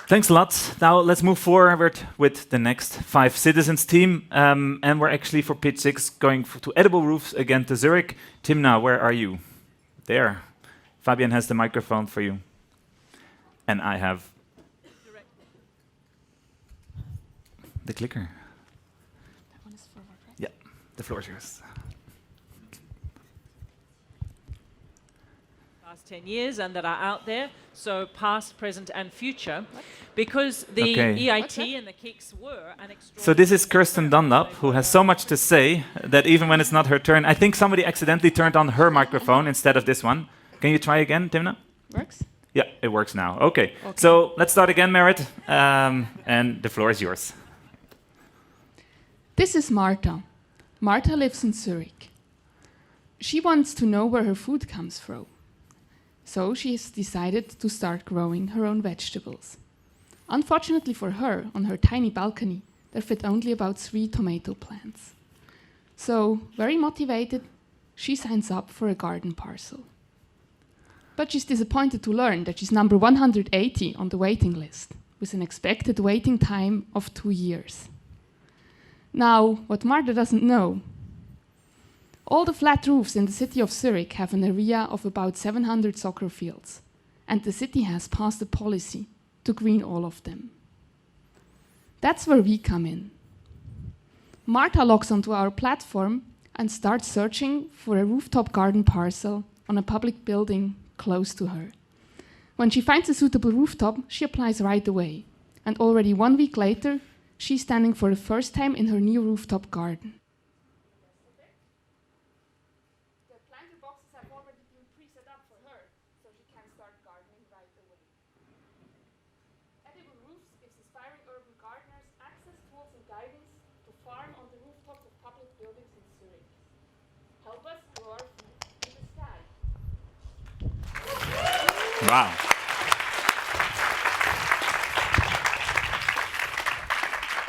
A: thanks a lot. Now let's move forward with the next 5 citizens team. And we're actually for pitch 6 going to Edible Roofs again to Zurich. Timna, where are you? There. Fabian has the microphone for you. And I have the clicker.
F: That one is forward, right?
A: Yeah, the floor is yours.
B: Last 10 years and that are out there, so past, present and future, because the EIT and the KICS were an extraordinary...
A: So this is Kirsten Dunlop, who has so much to say that even when it's not her turn, I think somebody accidentally turned on her microphone instead of this one. Can you try again, Timna?
F: Works?
A: Yeah, it works now. Okay. So let's start again, Merit, and the floor is yours.
H: This is Marta. Marta lives in Zurich. She wants to know where her food comes from. So she has decided to start growing her own vegetables. Unfortunately for her, on her tiny balcony, there fit only about 3 tomato plants. So, very motivated, she signs up for a garden parcel. But she's disappointed to learn that she's number 180 on the waiting list, with an expected waiting time of 2 years. Now, what Marta doesn't know, all the flat roofs in the city of Zurich have an area of about 700 soccer fields, and the city has passed a policy to green all of them. That's where we come in. Marta logs onto our platform and starts searching for a rooftop garden parcel on a public building close to her. When she finds a suitable rooftop, she applies right away. And already 1 week later, she's standing for the first time in her new rooftop garden. The planter boxes have already been pre-set up for her, so she can start gardening right away. Edible roofs gives aspiring urban gardeners access, tools and guidance to farm on the rooftops of public buildings in Zurich. Help us grow our food in the sky.
A: Wow.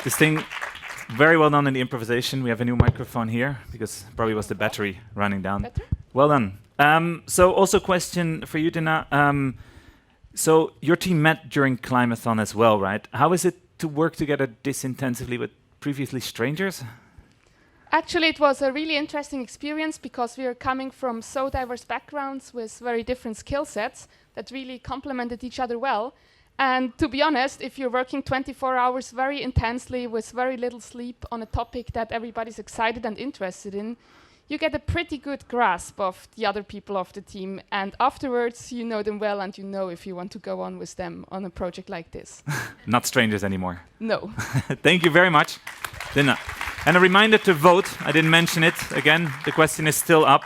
A: This thing, very well done in the improvisation. We have a new microphone here because probably was the battery running down.
H: Better?
A: Well done. So also question for you, Dina. So your team met during Climathon as well, right? How is it to work together this intensively with previously strangers?
H: Actually, it was a really interesting experience because we are coming from so diverse backgrounds with very different skill sets that really complemented each other well. And to be honest, if you're working 24 hours very intensely with very little sleep on a topic that everybody's excited and interested in, you get a pretty good grasp of the other people of the team. And afterwards, you know them well and you know if you want to go on with them on a project like this.
A: Not strangers anymore.
H: No.
A: Thank you very much, Dina. And a reminder to vote. I didn't mention it. Again, the question is still up.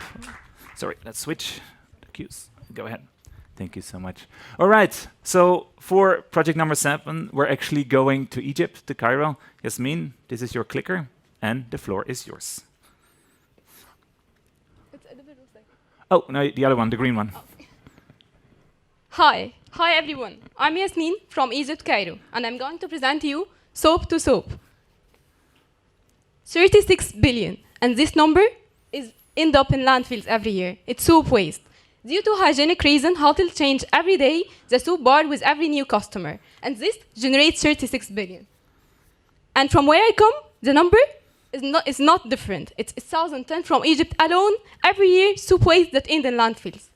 A: Sorry, let's switch the cues. Go ahead. Thank you so much. All right, so for project number 7, we're actually going to Egypt, to Cairo. Yasmin, this is your clicker, and the floor is yours. Oh, no, the other one, the green one.
I: Hi everyone. I'm Yasmin from Egypt, Cairo, and I'm going to present to you soap to soap. 36 billion, and this number is end up in landfills every year. It's soap waste. Due to hygienic reason, hotels change every day the soap bar with every new customer, and this generates 36 billion. And from where I come, the number is not different. It's 1,010 from Egypt alone every year soap waste that end in landfills.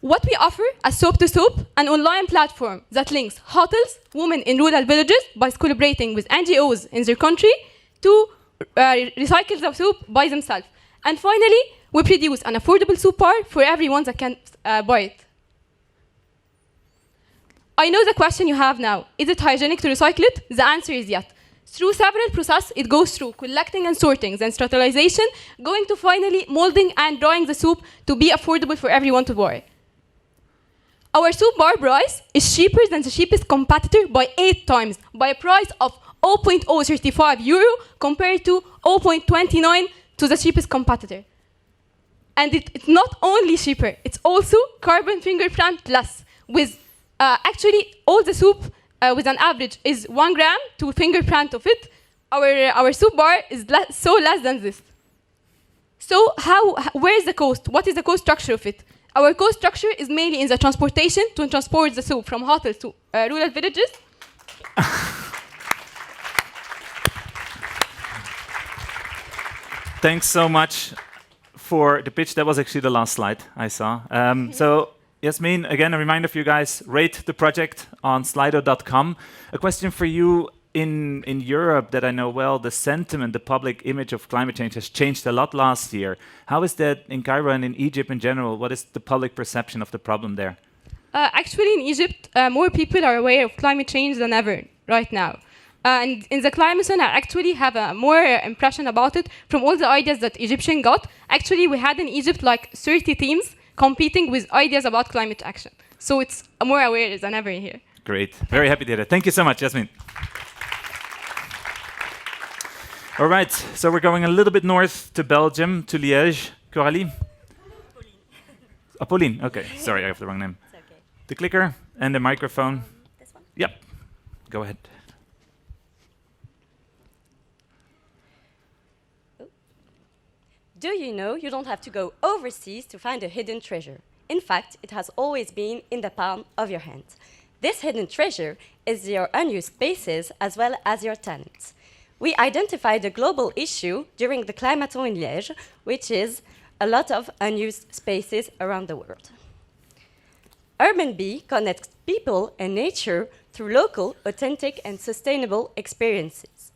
I: What we offer as Soap to Soap, an online platform that links hotels, women in rural villages by collaborating with NGOs in their country to recycle the soap by themselves. And finally, we produce an affordable soap bar for everyone that can buy it. I know the question you have now. Is it hygienic to recycle it? The answer is yes. Through several processes, it goes through collecting and sorting, then sterilization, going to finally molding and drying the soup to be affordable for everyone to buy. Our soup bar price is cheaper than the cheapest competitor by 8 times, by a price of 0.035 euro compared to 0.29 to the cheapest competitor. And it's not only cheaper, it's also carbon fingerprint less. With actually all the soup with an average is 1 gram to fingerprint of it. Our soup bar is less than this. So where is the cost? What is the cost structure of it? Our cost structure is mainly in the transportation to transport the soup from hotels to rural villages.
A: Thanks so much for the pitch. That was actually the last slide I saw. So Yasmin, again, a reminder for you guys, rate the project on slido.com. A question for you. In Europe that I know well, the sentiment, the public image of climate change has changed a lot last year. How is that in Cairo and in Egypt in general? What is the public perception of the problem there?
I: Actually, in Egypt, more people are aware of climate change than ever right now. And in the Climathon, I actually have a more impression about it from all the ideas that Egyptians got. Actually, we had in Egypt like 30 teams competing with ideas about climate action. So it's more aware than ever here.
A: Great. Very happy to hear that. Thank you so much, Yasmin. All right, so we're going a little bit north to Belgium, to Liège. Coralie? Pauline, okay. Sorry, I have the wrong name.
J: It's okay.
A: The clicker and the microphone.
J: This one?
A: Yep, go ahead.
J: Do you know you don't have to go overseas to find a hidden treasure? In fact, it has always been in the palm of your hand. This hidden treasure is your unused spaces as well as your talents. We identified a global issue during the Climathon in Liège, which is a lot of unused spaces around the world. Urban Bee connects people and nature through local, authentic, and sustainable experiences.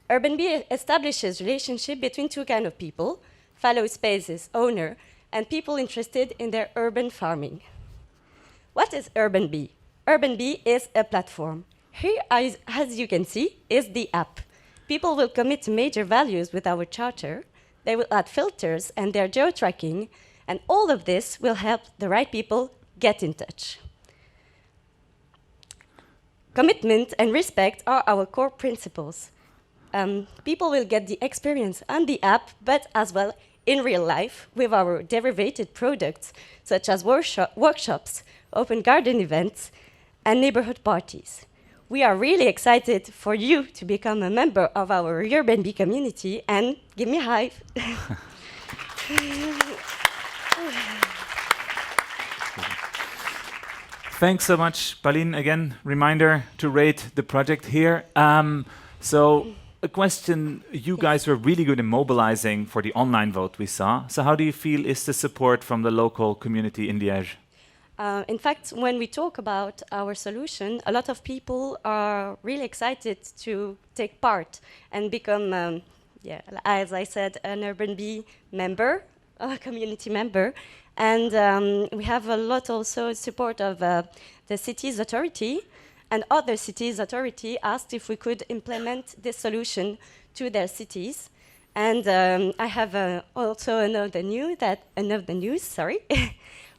J: Urban Bee establishes relationship between two kinds of people, fallow spaces owner and people interested in their urban farming. What is Urban Bee? Airbnb is a platform. Here, as you can see, is the app. People will commit to major values with our charter. They will add filters and their geo-tracking, and all of this will help the right people get in touch. Commitment and respect are our core principles. People will get the experience on the app, but as well in real life with our derivated products, such as workshops, open garden events, and neighborhood parties. We are really excited for you to become a member of our Airbnb community, and give me a hive.
A: Thanks so much, Pauline. Again, reminder to rate the project here. So a question, you guys were really good in mobilizing for the online vote we saw. So how do you feel is the support from the local community in Liège?
J: In fact, when we talk about our solution, a lot of people are really excited to take part and become, as I said, an Airbnb member, a community member. And we have a lot also support of the city's authority, and other cities' authority asked if we could implement this solution to their cities. And I have also another news, sorry.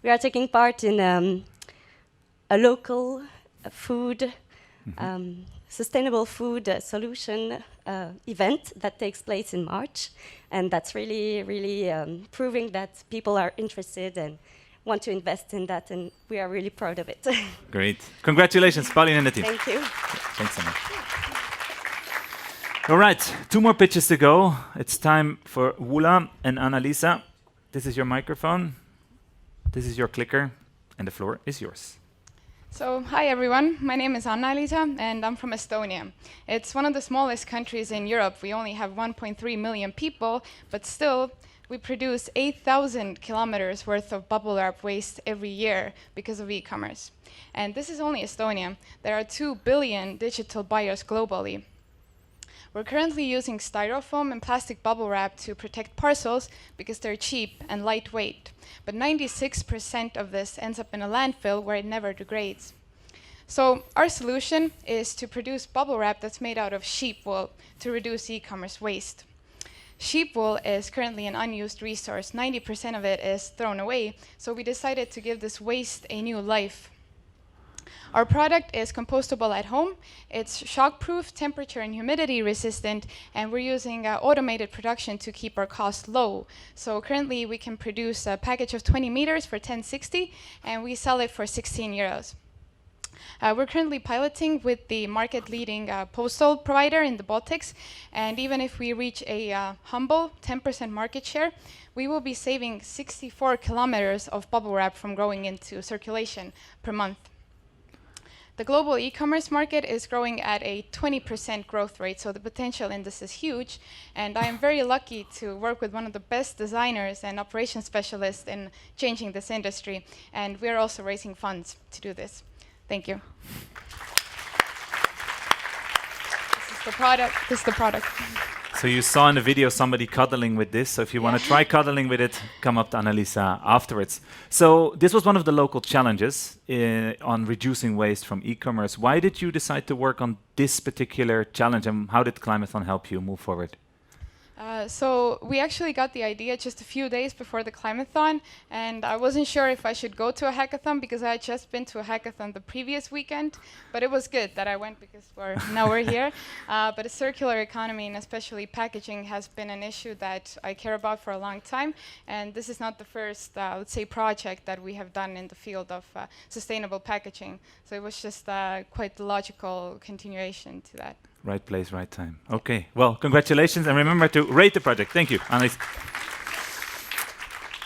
J: We are taking part in a local food, sustainable food solution event that takes place in March. And that's really, really proving that people are interested and want to invest in that. And we are really proud of it.
A: Great. Congratulations, Pauline and the team.
J: Thank you.
A: Thanks so much. All right, 2 more pitches to go. It's time for Wula and Annalisa. This is your microphone. This is your clicker, and the floor is yours.
H: So, hi everyone, my name is Anna-Liisa and I'm from Estonia. It's one of the smallest countries in Europe. We only have 1.3 million people, but still we produce 8,000 kilometers worth of bubble wrap waste every year because of e-commerce. And this is only Estonia. There are 2 billion digital buyers globally. We're currently using styrofoam and plastic bubble wrap to protect parcels because they're cheap and lightweight. But 96% of this ends up in a landfill where it never degrades. So our solution is to produce bubble wrap that's made out of sheep wool to reduce e-commerce waste. Sheep wool is currently an unused resource. 90% of it is thrown away, so we decided to give this waste a new life. Our product is compostable at home. It's shockproof, temperature and humidity resistant, and we're using automated production to keep our costs low. So currently we can produce a package of 20 meters for 10.60, and we sell it for 16 euros. We're currently piloting with the market-leading postal provider in the Baltics, and even if we reach a humble 10% market share, we will be saving 64 kilometers of bubble wrap from going into circulation per month. The global e-commerce market is growing at a 20% growth rate, so the potential in this is huge. And I am very lucky to work with one of the best designers and operations specialists in changing this industry. And we're also raising funds to do this. Thank you. This is the product.
A: So you saw in the video somebody cuddling with this. So if you want to try cuddling with it, come up to Annalisa afterwards. So this was one of the local challenges on reducing waste from e-commerce. Why did you decide to work on this particular challenge, and how did Climathon help you move forward?
H: So we actually got the idea just a few days before the Climathon, and I wasn't sure if I should go to a hackathon because I had just been to a hackathon the previous weekend, but it was good that I went because now we're here. But a circular economy, and especially packaging, has been an issue that I care about for a long time, and this is not the first, let's say, project that we have done in the field of sustainable packaging. So it was just quite the logical continuation to that.
A: Right place, right time. Okay, well, congratulations, and remember to rate the project. Thank you, Annalisa.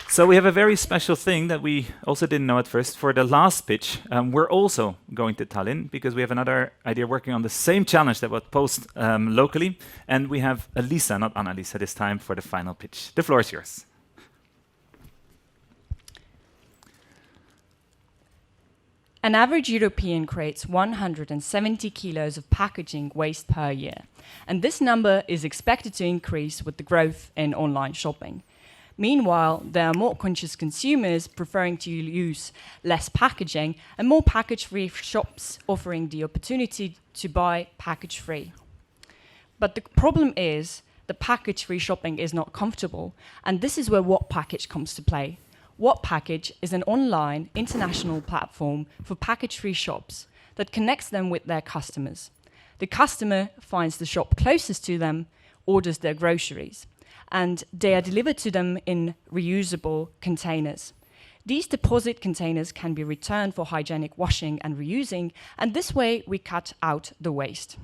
A: So we have a very special thing that we also didn't know at first. For the last pitch, we're also going to Tallinn because we have another idea working on the same challenge that was posed locally. And we have Elisa, not Annalisa, this time for the final pitch. The floor is yours.
K: An average European creates 170 kilos of packaging waste per year, and this number is expected to increase with the growth in online shopping. Meanwhile, there are more conscious consumers preferring to use less packaging and more package-free shops offering the opportunity to buy package-free. But the problem is that package-free shopping is not comfortable, and this is where What Package comes to play. What Package is an online international platform for package-free shops that connects them with their customers. The customer finds the shop closest to them, orders their groceries, and they are delivered to them in reusable containers. These deposit containers can be returned for hygienic washing and reusing, and this way we cut out the waste.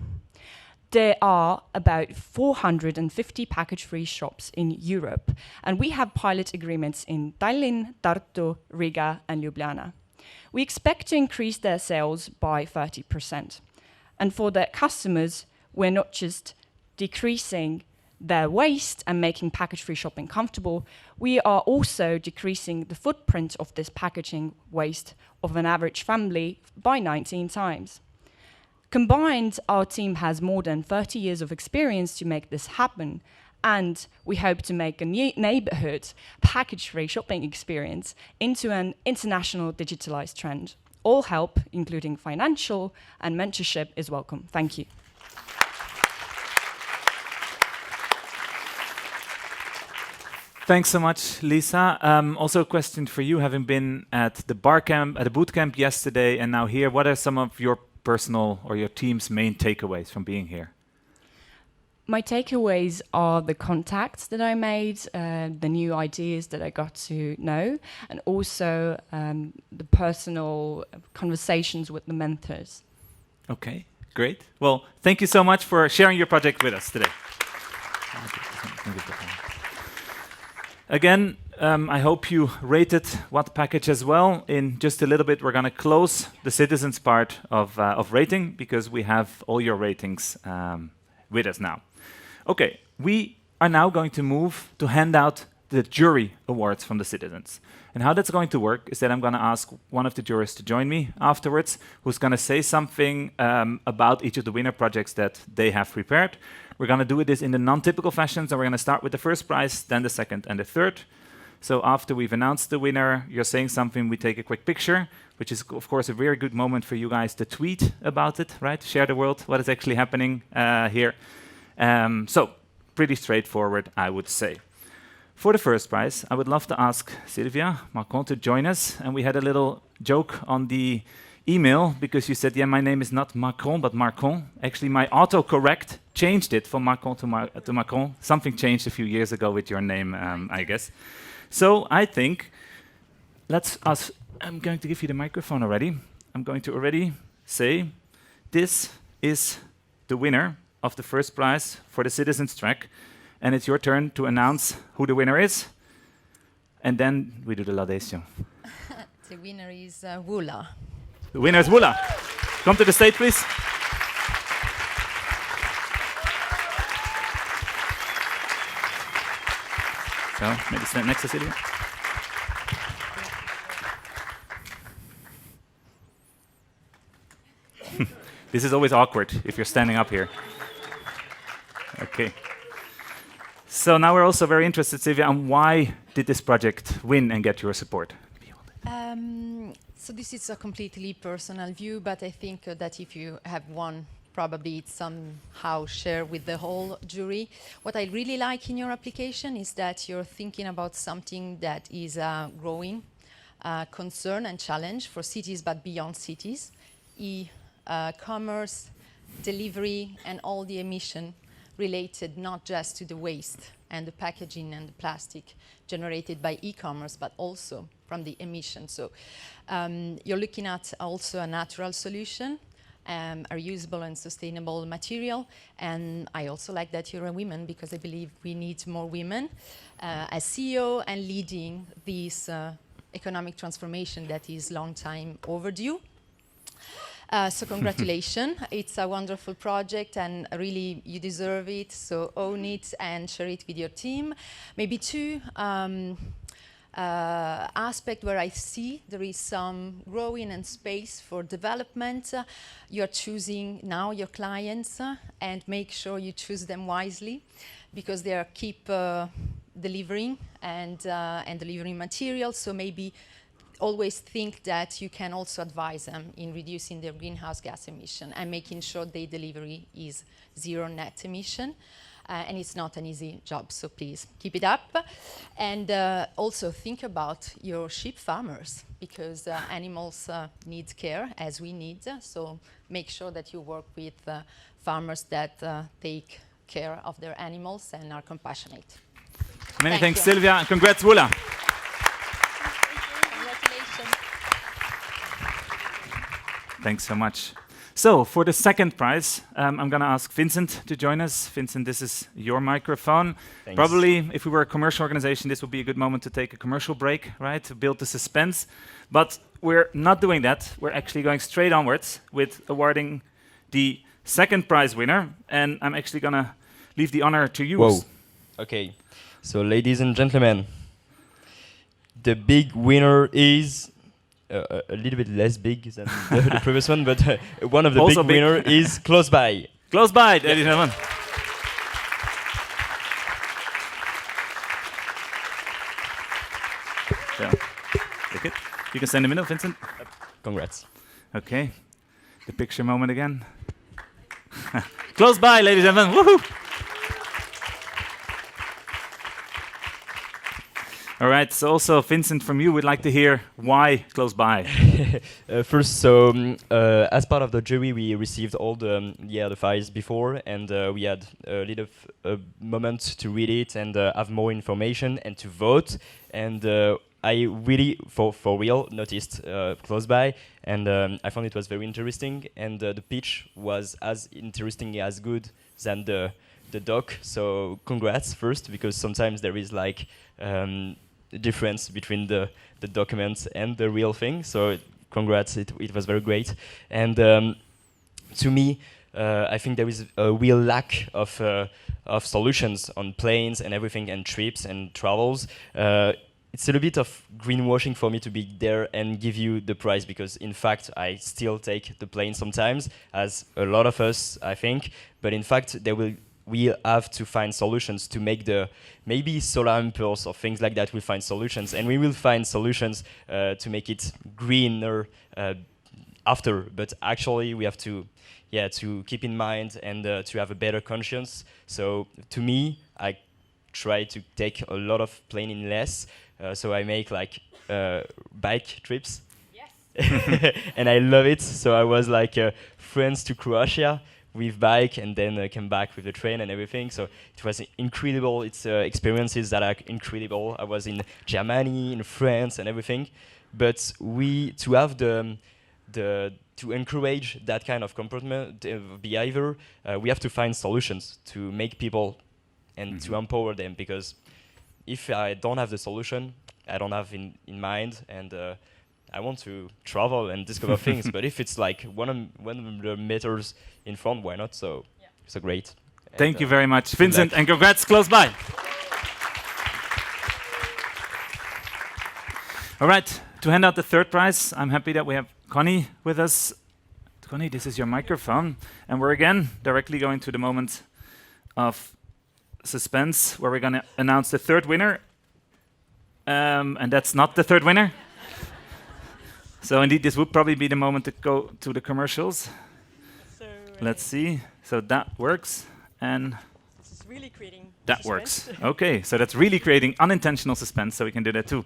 K: There are about 450 package-free shops in Europe, and we have pilot agreements in Tallinn, Tartu, Riga, and Ljubljana. We expect to increase their sales by 30%. And for their customers, we're not just decreasing their waste and making package-free shopping comfortable, we are also decreasing the footprint of this packaging waste of an average family by 19 times. Combined, our team has more than 30 years of experience to make this happen, and we hope to make a neighborhood package-free shopping experience into an international digitalized trend. All help, including financial and mentorship, is welcome. Thank you.
A: Thanks so much, Lisa. Also a question for you, having been at the boot camp yesterday and now here, what are some of your personal or your team's main takeaways from being here?
K: My takeaways are the contacts that I made, the new ideas that I got to know, and also the personal conversations with the mentors.
A: Okay, great. Well, thank you so much for sharing your project with us today. Again, I hope you rated What Package as well. In just a little bit, we're going to close the citizens part of rating because we have all your ratings with us now. Okay, we are now going to move to hand out the jury awards from the citizens. And how that's going to work is that I'm going to ask one of the jurors to join me afterwards, who's going to say something about each of the winner projects that they have prepared. We're going to do this in the non-typical fashion, so we're going to start with the first prize, then the second and the third. So after we've announced the winner, you're saying something, we take a quick picture, which is, of course, a very good moment for you guys to tweet about it, right? Share the world, what is actually happening here. So pretty straightforward, I would say. For the first prize, I would love to ask Sylvia Marcon to join us. And we had a little joke on the email because you said, yeah, my name is not Macron, but Marcon. Actually, my autocorrect changed it from Macron to Macron. Something changed a few years ago with your name, I guess. So I think, I'm going to give you the microphone already. I'm going to already say, this is the winner of the first prize for the Citizens Track. And it's your turn to announce who the winner is. And then we do the laudation.
L: The winner is Wula.
A: The winner is Wula. Come to the stage, please. So maybe stand next to Sylvia. This is always awkward if you're standing up here. Okay. So now we're also very interested, Sylvia, on why did this project win and get your support?
L: So this is a completely personal view, but I think that if you have won, probably it's somehow shared with the whole jury. What I really like in your application is that you're thinking about something that is a growing concern and challenge for cities, but beyond cities. E-commerce, delivery, and all the emission related not just to the waste and the packaging and the plastic generated by e-commerce, but also from the emission. So you're looking at also a natural solution, a reusable and sustainable material. And I also like that you're a woman because I believe we need more women as CEO and leading this economic transformation that is long time overdue. So congratulations, it's a wonderful project and really you deserve it, so own it and share it with your team. Maybe two aspects where I see there is some growing and space for development. You're choosing now your clients and make sure you choose them wisely because they are delivering and delivering materials. So maybe always think that you can also advise them in reducing their greenhouse gas emission and making sure their delivery is zero net emission. And it's not an easy job, so please keep it up. And also think about your sheep farmers, because animals need care, as we need. So make sure that you work with farmers that take care of their animals and are compassionate.
A: Many
L: Thank
A: thanks,
L: you.
A: Sylvia, and congrats, Wula.
L: Congratulations.
A: Thanks so much. So for the second prize, I'm going to ask Vincent to join us. Vincent, this is your microphone.
M: Thanks.
A: Probably, if we were a commercial organization, this would be a good moment to take a commercial break, right, to build the suspense. But we're not doing that. We're actually going straight onwards with awarding the second prize winner. And I'm actually going to leave the honor to you.
M: Whoa. Okay. So, ladies and gentlemen, the big winner is a little bit less big than the previous one, but one of the
A: Also
M: big winner is Close By.
A: Close by, ladies and gentlemen. Yeah. Take it. You can stand in the middle, Vincent.
M: Congrats.
A: Okay. The picture moment again. Close by, ladies and gentlemen. Woohoo! All right. So also, Vincent, from you, we'd like to hear why Close By.
M: First, so as part of the jury, we received all the files before, and we had a little moment to read it and have more information and to vote. And I really, for real, noticed Close By, and I found it was very interesting. And the pitch was as interesting as good than the doc. So congrats first, because sometimes there is like difference between the documents and the real thing. So congrats, it was very great. And to me, I think there is a real lack of solutions on planes and everything, and trips and travels. It's a little bit of greenwashing for me to be there and give you the prize, because in fact I still take the plane sometimes, as a lot of us, I think. But in fact, we have to find solutions to make maybe solar impulse or things like that. We'll find solutions, and we will find solutions to make it greener after. But actually, we have to keep in mind and to have a better conscience. So to me, I try to take a lot of plane in less. So I make like bike trips. Yes. And I love it. So I was like France to Croatia with bike, and then came back with the train and everything. So it was incredible. It's experiences that are incredible. I was in Germany, in France, and everything. But to have to encourage that kind of comportment, behavior, we have to find solutions to make people and to empower them. Because if I don't have the solution, I don't have in mind, and I want to travel and discover things. But if it's like 100 meters in front, why not? So so great.
A: Thank you very much, Vincent, and congrats, Close By. All right, to hand out the third prize, I'm happy that we have Connie with us. Connie, this is your microphone. And we're again directly going to the moment of suspense, where we're going to announce the third winner. And that's not the third winner. So indeed, this would probably be the moment to go to the commercials.
N: So,
A: let's see. So that works, and
N: this is really creating
A: that
N: suspense.
A: works. Okay, so that's really creating unintentional suspense, so we can do that too.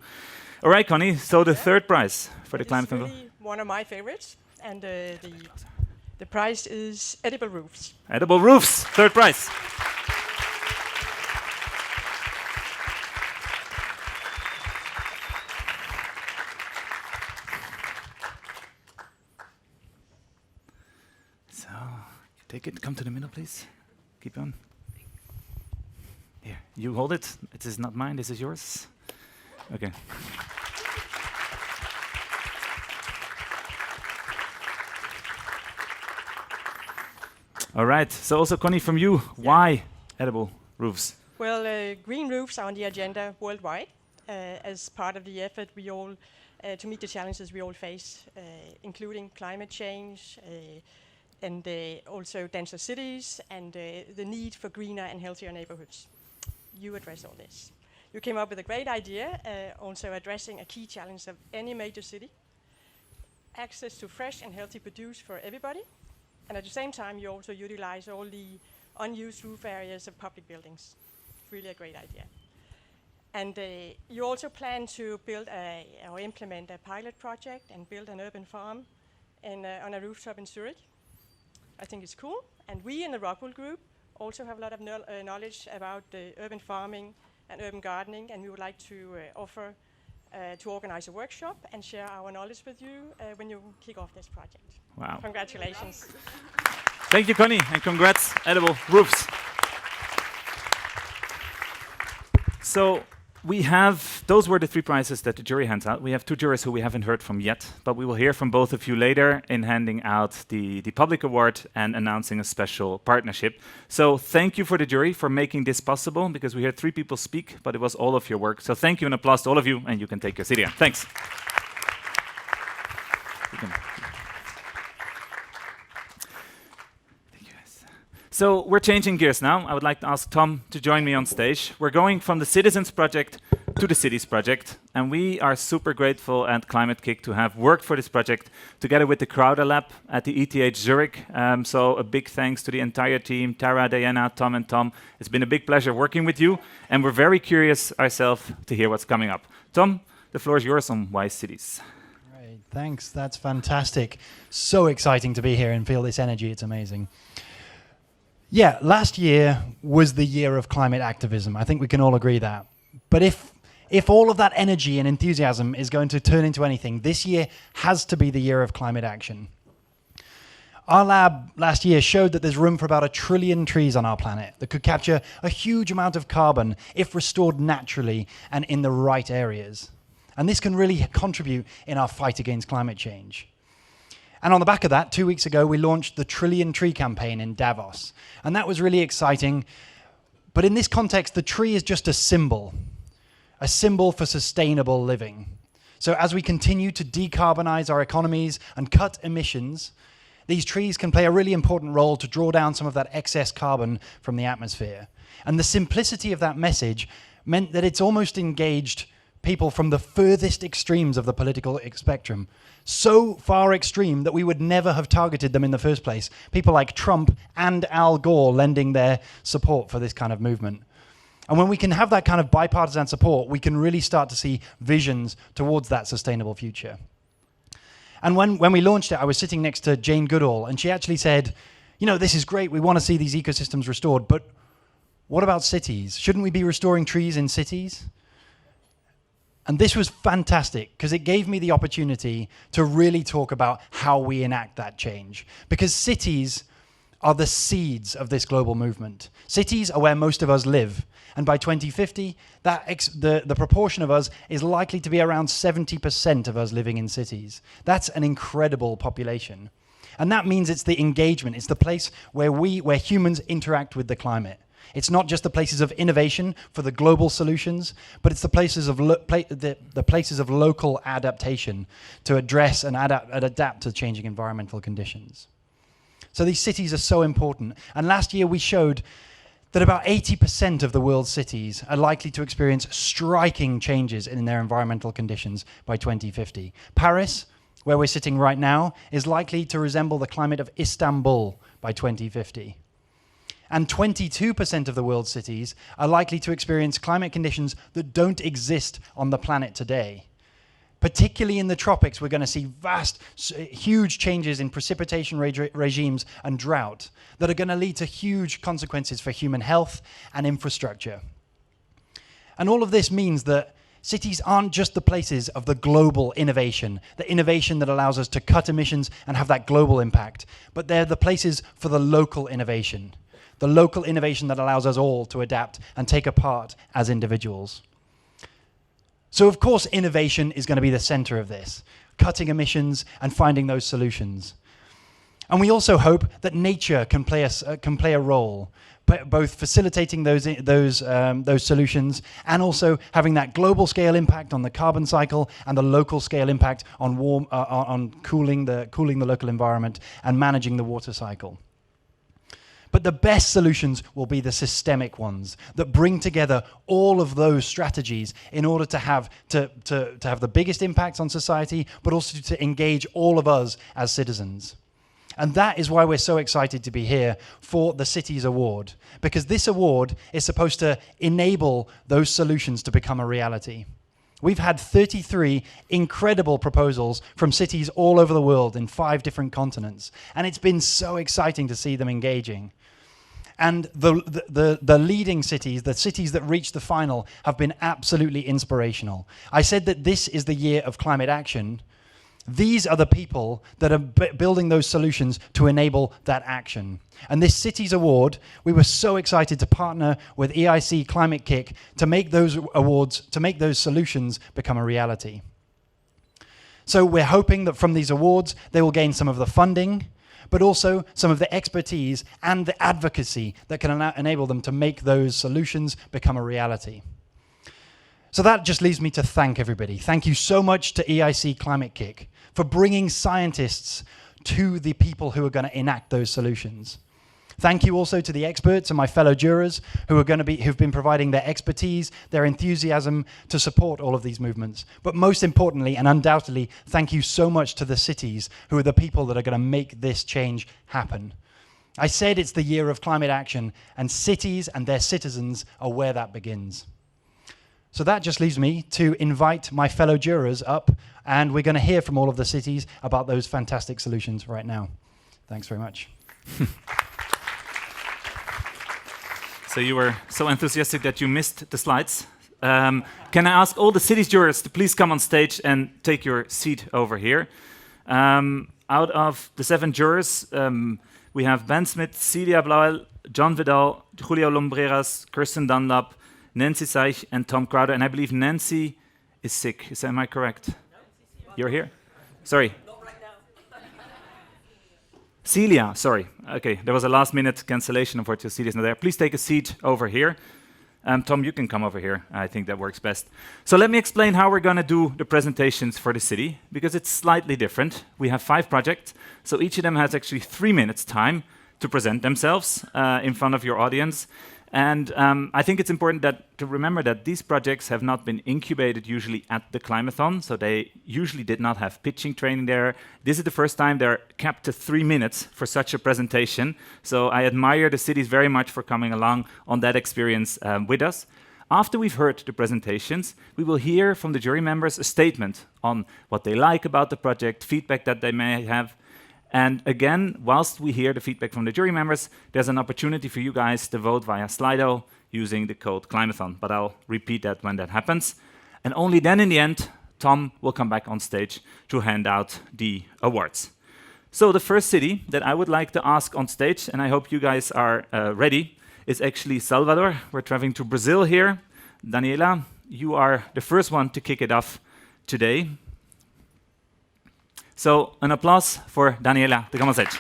A: All right, Connie, so the third prize for the Climathon.
N: Really one of my favorites, and the prize is edible roofs.
A: Edible roofs, third prize. So, take it, come to the middle, please. Keep on. Here, you hold it. It is not mine, this is yours. Okay. All right, so also Connie, from you, why edible roofs?
N: Well, green roofs are on the agenda worldwide as part of the effort we all to meet the challenges we all face, including climate change and also denser cities and the need for greener and healthier neighborhoods. You address all this. You came up with a great idea, also addressing a key challenge of any major city. Access to fresh and healthy produce for everybody. And at the same time, you also utilize all the unused roof areas of public buildings. Really a great idea. And you also plan to build or implement a pilot project and build an urban farm on a rooftop in Zurich. I think it's cool. And we in the Rockwool Group also have a lot of knowledge about urban farming and urban gardening, and we would like to offer to organize a workshop and share our knowledge with you when you kick off this project.
A: Wow.
N: Congratulations.
A: Thank you, Connie, and congrats, Edible Roofs. So those were the 3 prizes that the jury hands out. We have 2 jurors who we haven't heard from yet, but we will hear from both of you later in handing out the public award and announcing a special partnership. So thank you for the jury for making this possible, because we heard 3 people speak, but it was all of your work. So thank you and applause to all of you, and you can take your seat again. Thanks. So we're changing gears now. I would like to ask Tom to join me on stage. We're going from the Citizens Project to the Cities Project, and we are super grateful at Climate Kick to have worked for this project together with the Crowder Lab at the ETH Zurich. So a big thanks to the entire team, Tara, Diana, Tom, and Tom. It's been a big pleasure working with you, and we're very curious ourselves to hear what's coming up. Tom, the floor is yours on Wise Cities.
O: Great, thanks. That's fantastic. So exciting to be here and feel this energy. It's amazing. Yeah, last year was the year of climate activism. I think we can all agree that. But if all of that energy and enthusiasm is going to turn into anything, this year has to be the year of climate action. Our lab last year showed that there's room for about 1 trillion trees on our planet that could capture a huge amount of carbon if restored naturally and in the right areas. And this can really contribute in our fight against climate change. And on the back of that, 2 weeks ago, we launched the Trillion Tree campaign in Davos. And that was really exciting. But in this context, the tree is just a symbol for sustainable living. So as we continue to decarbonize our economies and cut emissions, these trees can play a really important role to draw down some of that excess carbon from the atmosphere. And the simplicity of that message meant that it's almost engaged people from the furthest extremes of the political spectrum. So far extreme that we would never have targeted them in the first place. People like Trump and Al Gore lending their support for this kind of movement. And when we can have that kind of bipartisan support, we can really start to see visions towards that sustainable future. And when we launched it, I was sitting next to Jane Goodall, and she actually said, you know, this is great, we want to see these ecosystems restored, but what about cities? Shouldn't we be restoring trees in cities? And this was fantastic because it gave me the opportunity to really talk about how we enact that change. Because cities are the seeds of this global movement. Cities are where most of us live. And by 2050, the proportion of us is likely to be around 70% of us living in cities. That's an incredible population. And that means it's the engagement. It's the place where humans interact with the climate. It's not just the places of innovation for the global solutions, but it's the places of the places of local adaptation to address and adapt to changing environmental conditions. So these cities are so important. And last year we showed that about 80% of the world's cities are likely to experience striking changes in their environmental conditions by 2050. Paris, where we're sitting right now, is likely to resemble the climate of Istanbul by 2050. And 22% of the world's cities are likely to experience climate conditions that don't exist on the planet today. Particularly in the tropics, we're going to see huge changes in precipitation regimes and drought that are going to lead to huge consequences for human health and infrastructure. And all of this means that cities aren't just the places of the global innovation, the innovation that allows us to cut emissions and have that global impact, but they're the places for the local innovation that allows us all to adapt and take a part as individuals. So of course, innovation is going to be the center of this, cutting emissions and finding those solutions. And we also hope that nature can play a role, both facilitating those solutions and also having that global scale impact on the carbon cycle and the local scale impact on cooling the local environment and managing the water cycle. But the best solutions will be the systemic ones that bring together all of those strategies in order to have the biggest impact on society, but also to engage all of us as citizens. And that is why we're so excited to be here for the Cities Award, because this award is supposed to enable those solutions to become a reality. We've had 33 incredible proposals from cities all over the world in 5 different continents, and it's been so exciting to see them engaging. And the leading cities, the cities that reached the final, have been absolutely inspirational. I said that this is the year of climate action. These are the people that are building those solutions to enable that action. And this Cities Award, we were so excited to partner with EIC Climate Kick to make those awards, to make those solutions become a reality. So we're hoping that from these awards, they will gain some of the funding, but also some of the expertise and the advocacy that can enable them to make those solutions become a reality. So that just leaves me to thank everybody. Thank you so much to EIC Climate Kick for bringing scientists to the people who are going to enact those solutions. Thank you also to the experts and my fellow jurors who've been providing their expertise, their enthusiasm to support all of these movements. But most importantly, and undoubtedly, thank you so much to the cities who are the people that are going to make this change happen. I said it's the year of climate action, and cities and their citizens are where that begins. So that just leaves me to invite my fellow jurors up, and we're going to hear from all of the cities about those fantastic solutions right now. Thanks very much.
A: So you were so enthusiastic that you missed the slides. Can I ask all the cities jurors to please come on stage and take your seat over here? Out of the 7 jurors, we have Ben Smith, Celia Blauel, John Vidal, Julio Lumbreras, Kirsten Dunlap, Nancy Seich, and Tom Crowder. And I believe Nancy is sick. Am I correct? You're here? Sorry. Celia, sorry. Okay, there was a last-minute cancellation. Unfortunately, Celia's not there. Please take a seat over here. Tom, you can come over here. I think that works best. So let me explain how we're going to do the presentations for the city, because it's slightly different. We have 5 projects, so each of them has actually 3 minutes time to present themselves in front of your audience. And I think it's important to remember that these projects have not been incubated usually at the Climathon, so they usually did not have pitching training there. This is the first time they're capped to 3 minutes for such a presentation, so I admire the cities very much for coming along on that experience with us. After we've heard the presentations, we will hear from the jury members a statement on what they like about the project, feedback that they may have. And again, whilst we hear the feedback from the jury members, there's an opportunity for you guys to vote via Slido using the code Climathon. But I'll repeat that when that happens. And only then in the end, Tom will come back on stage to hand out the awards. So the first city that I would like to ask on stage, and I hope you guys are ready, is actually Salvador. We're traveling to Brazil here. Daniela, you are the first one to kick it off today. So an applause for Daniela to come on stage.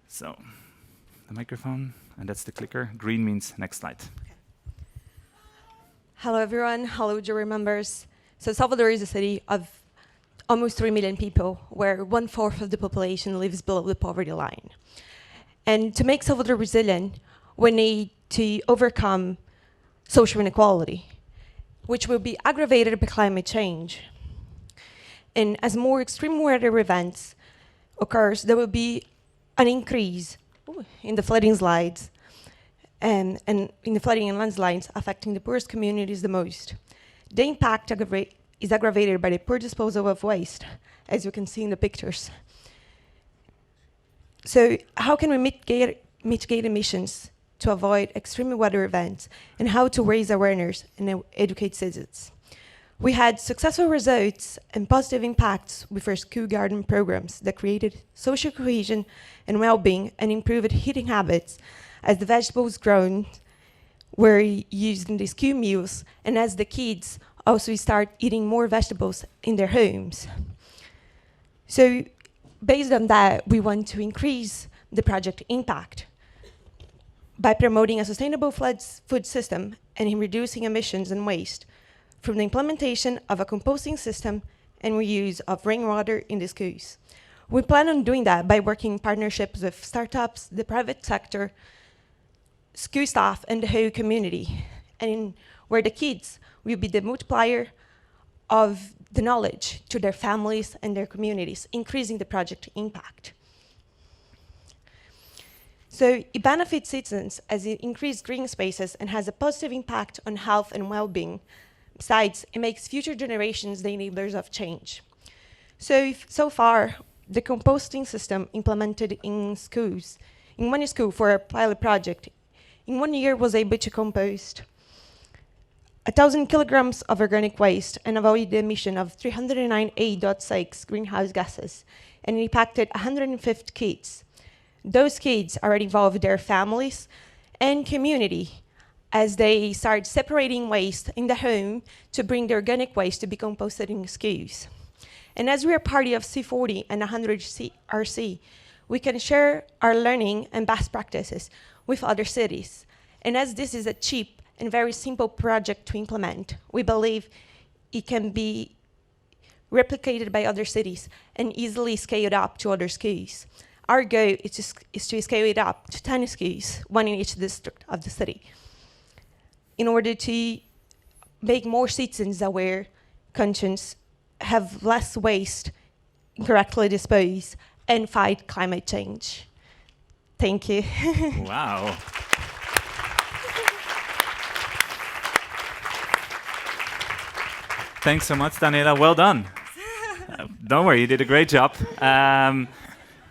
A: So the microphone, and that's the clicker. Green means next slide.
P: Okay. Hello, everyone. Hello, jury members. So Salvador is a city of almost 3 million people, where 1/4 of the population lives below the poverty line. And to make Salvador resilient, we need to overcome social inequality, which will be aggravated by climate change. And as more extreme weather events occurs, there will be an increase in the flooding slides and in the flooding and landslides affecting the poorest communities the most. The impact is aggravated by the poor disposal of waste, as you can see in the pictures. So how can we mitigate emissions to avoid extreme weather events, and how to raise awareness and educate citizens? We had successful results and positive impacts with our school garden programs that created social cohesion and well-being and improved eating habits, as the vegetables grown were used in the school meals, and as the kids also start eating more vegetables in their homes. So based on that, we want to increase the project impact by promoting a sustainable food system and in reducing emissions and waste. from the implementation of a composting system and reuse of rainwater in the schools. We plan on doing that by working in partnerships with startups, the private sector, school staff, and the whole community, and where the kids will be the multiplier of the knowledge to their families and their communities, increasing the project impact. So it benefits citizens as it increases green spaces and has a positive impact on health and well-being. Besides, it makes future generations the enablers of change. So far, the composting system implemented in schools, in one school for a pilot project, in 1 year was able to compost 1,000 kilograms of organic waste and avoid the emission of 309.6 greenhouse gases, and it impacted 150 kids. Those kids already involved their families and community as they start separating waste in the home to bring the organic waste to be composted in schools. And as we are part of C40 and 100 RC, we can share our learning and best practices with other cities. And as this is a cheap and very simple project to implement, we believe it can be replicated by other cities and easily scaled up to other schools. Our goal is to scale it up to 10 schools, one in each district of the city, in order to make more citizens aware, conscious, have less waste incorrectly disposed, and fight climate change. Thank you.
A: Wow. Thanks so much, Daniela. Well done. Don't worry, you did a great job.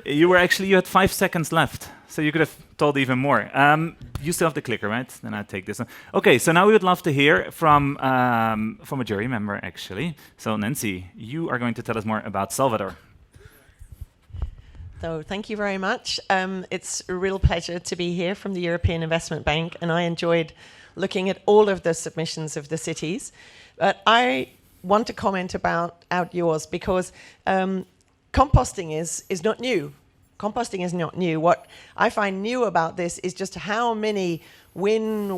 A: You had 5 seconds left, so you could have told even more. You still have the clicker, right? Then I take this one. Okay, so now we would love to hear from a jury member, actually. So Nancy, you are going to tell us more about Salvador.
Q: So thank you very much. It's a real pleasure to be here from the European Investment Bank, and I enjoyed looking at all of the submissions of the cities. But I want to comment about yours because composting is not new. Composting is not new. What I find new about this is just how many win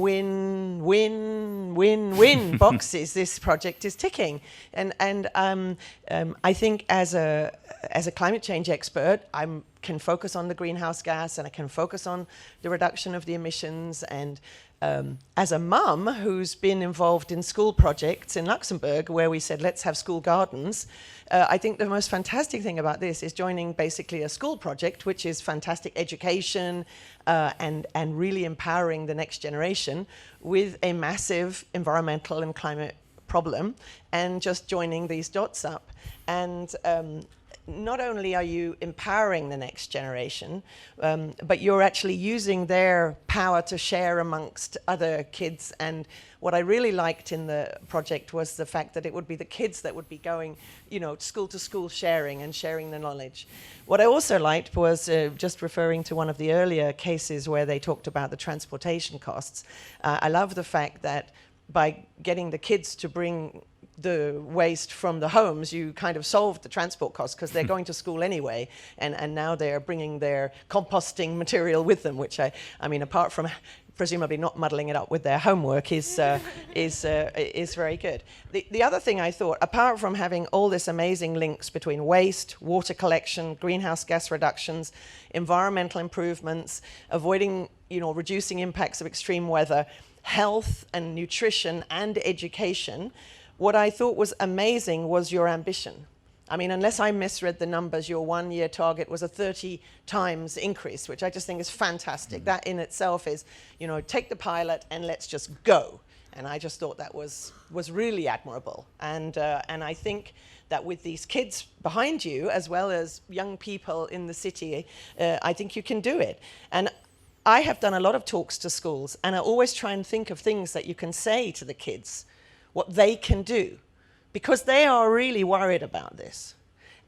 Q: boxes this project is ticking. And I think as a climate change expert, I can focus on the greenhouse gas and I can focus on the reduction of the emissions. And as a mum who's been involved in school projects in Luxembourg where we said, let's have school gardens, I think the most fantastic thing about this is joining basically a school project, which is fantastic education and really empowering the next generation with a massive environmental and climate problem, and just joining these dots up. And not only are you empowering the next generation, but you're actually using their power to share amongst other kids. And what I really liked in the project was the fact that it would be the kids that would be going, school to school sharing and sharing the knowledge. What I also liked was just referring to one of the earlier cases where they talked about the transportation costs. I love the fact that by getting the kids to bring the waste from the homes, you kind of solved the transport costs because they're going to school anyway, and now they're bringing their composting material with them, which I mean, apart from presumably not muddling it up with their homework, is very good. The other thing I thought, apart from having all this amazing links between waste, water collection, greenhouse gas reductions, environmental improvements, avoiding, reducing impacts of extreme weather, health and nutrition and education, what I thought was amazing was your ambition. I mean, unless I misread the numbers, your 1 year target was a 30 times increase, which I just think is fantastic. That in itself is, take the pilot and let's just go. And I just thought that was really admirable. And I think that with these kids behind you, as well as young people in the city, I think you can do it. And I have done a lot of talks to schools, and I always try and think of things that you can say to the kids, what they can do, because they are really worried about this.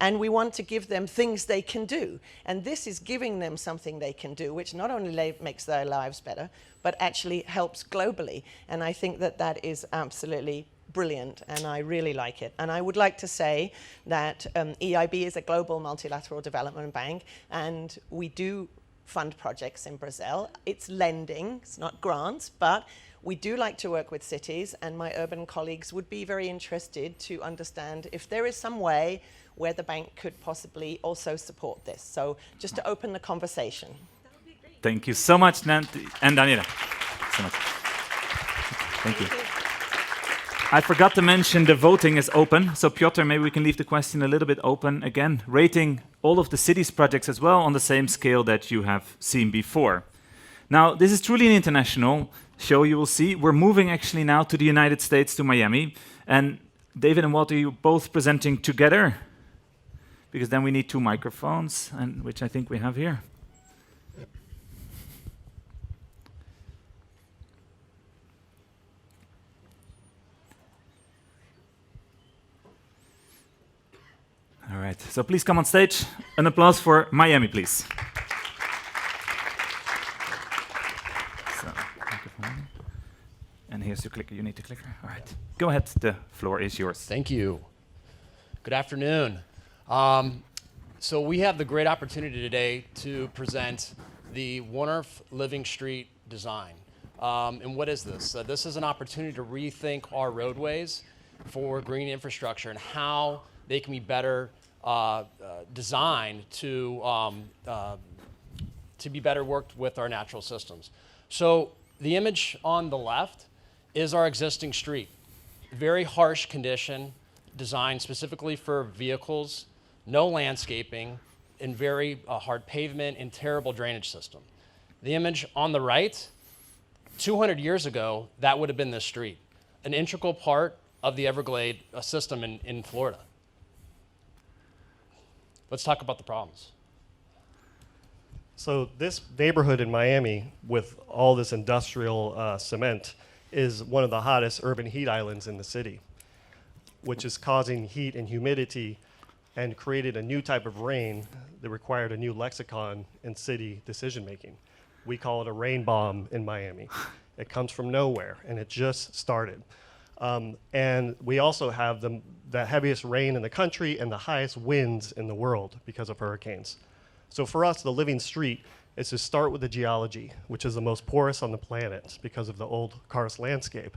Q: And we want to give them things they can do. And this is giving them something they can do, which not only makes their lives better, but actually helps globally. And I think that that is absolutely brilliant, and I really like it. And I would like to say that EIB is a global multilateral development bank, and we do fund projects in Brazil. It's lending, it's not grants, but We do like to work with cities, and my urban colleagues would be very interested to understand if there is some way where the bank could possibly also support this. So just to open the conversation.
A: Thank you so much, Nancy and Daniela. So much. Thank you. I forgot to mention the voting is open. So Piotr, maybe we can leave the question a little bit open again, rating all of the city's projects as well on the same scale that you have seen before. Now, this is truly an international show, you will see. We're moving actually now to the United States, to Miami. And David and Walter, you're both presenting together, because then we need 2 microphones, and which I think we have here. All right, so please come on stage. An applause for Miami, please. So, microphone. And here's your clicker. You need the clicker. All right, go ahead. The floor is yours.
R: Thank you. Good afternoon. So we have the great opportunity today to present the Wharf Living Street design. And what is this? This is an opportunity to rethink our roadways for green infrastructure and how they can be better designed to be better worked with our natural systems. So the image on the left is our existing street. Very harsh condition, designed specifically for vehicles, no landscaping, and very hard pavement and terrible drainage system. The image on the right, 200 years ago, that would have been this street, an integral part of the Everglade system in Florida. Let's talk about the problems.
S: So this neighborhood in Miami with all this industrial cement is one of the hottest urban heat islands in the city, which is causing heat and humidity and created a new type of rain that required a new lexicon in city decision making. We call it a rain bomb in Miami. It comes from nowhere, and it just started. And we also have the heaviest rain in the country and the highest winds in the world because of hurricanes. So for us, the living street is to start with the geology, which is the most porous on the planet because of the old karst landscape,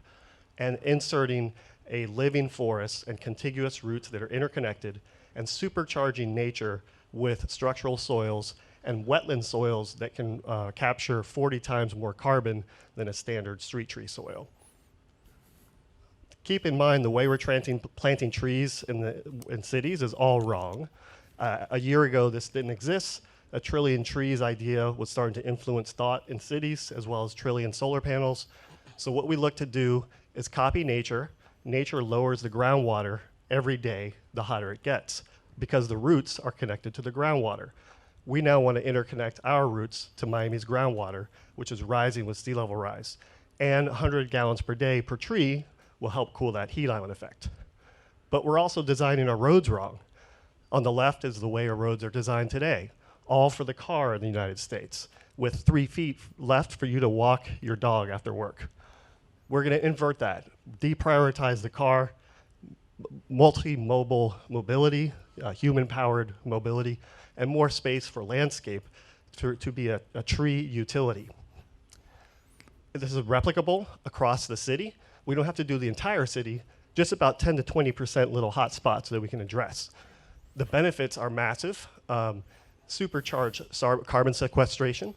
S: and inserting a living forest and contiguous roots that are interconnected and supercharging nature with structural soils and wetland soils that can capture 40 times more carbon than a standard street tree soil. Keep in mind the way we're planting trees in cities is all wrong. A year ago, this didn't exist. A trillion trees idea was starting to influence thought in cities, as well as trillion solar panels. So what we look to do is copy nature. Nature lowers the groundwater every day, the hotter it gets, because the roots are connected to the groundwater. We now want to interconnect our roots to Miami's groundwater, which is rising with sea level rise. And 100 gallons per day per tree will help cool that heat island effect. But we're also designing our roads wrong. On the left is the way our roads are designed today, all for the car in the United States, with 3 feet left for you to walk your dog after work. We're going to invert that, deprioritize the car, multi-mobile mobility, human-powered mobility, and more space for landscape to be a tree utility. This is replicable across the city. We don't have to do the entire city, just about 10 to 20% little hot spots that we can address. The benefits are massive. Supercharged carbon sequestration,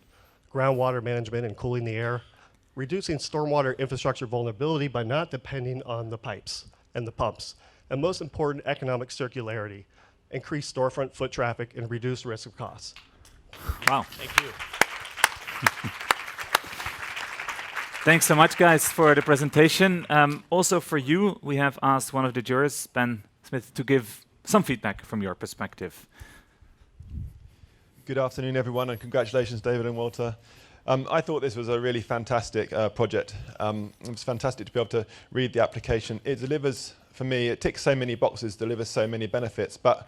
S: groundwater management and cooling the air, reducing stormwater infrastructure vulnerability by not depending on the pipes and the pumps, and most important, economic circularity, increase storefront foot traffic and reduce risk of costs.
A: Wow.
R: Thank you.
A: Thanks so much, guys, for the presentation. Also for you, we have asked one of the jurors, Ben Smith, to give some feedback from your perspective.
T: Good afternoon, everyone, and congratulations, David and Walter. I thought this was a really fantastic project. It was fantastic to be able to read the application. It delivers, for me, it ticks so many boxes, delivers so many benefits, but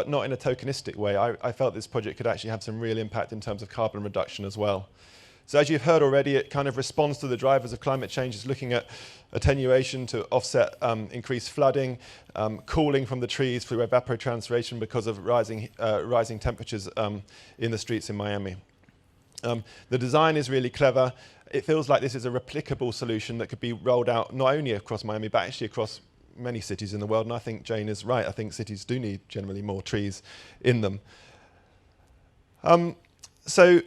T: not in a tokenistic way. I felt this project could actually have some real impact in terms of carbon reduction as well. So as you've heard already, it kind of responds to the drivers of climate change. It's looking at attenuation to offset increased flooding, cooling from the trees through evapotranspiration because of rising temperatures in the streets in Miami. The design is really clever. It feels like this is a replicable solution that could be rolled out not only across Miami, but actually across many cities in the world. And I think Jane is right. I think cities do need generally more trees in them. So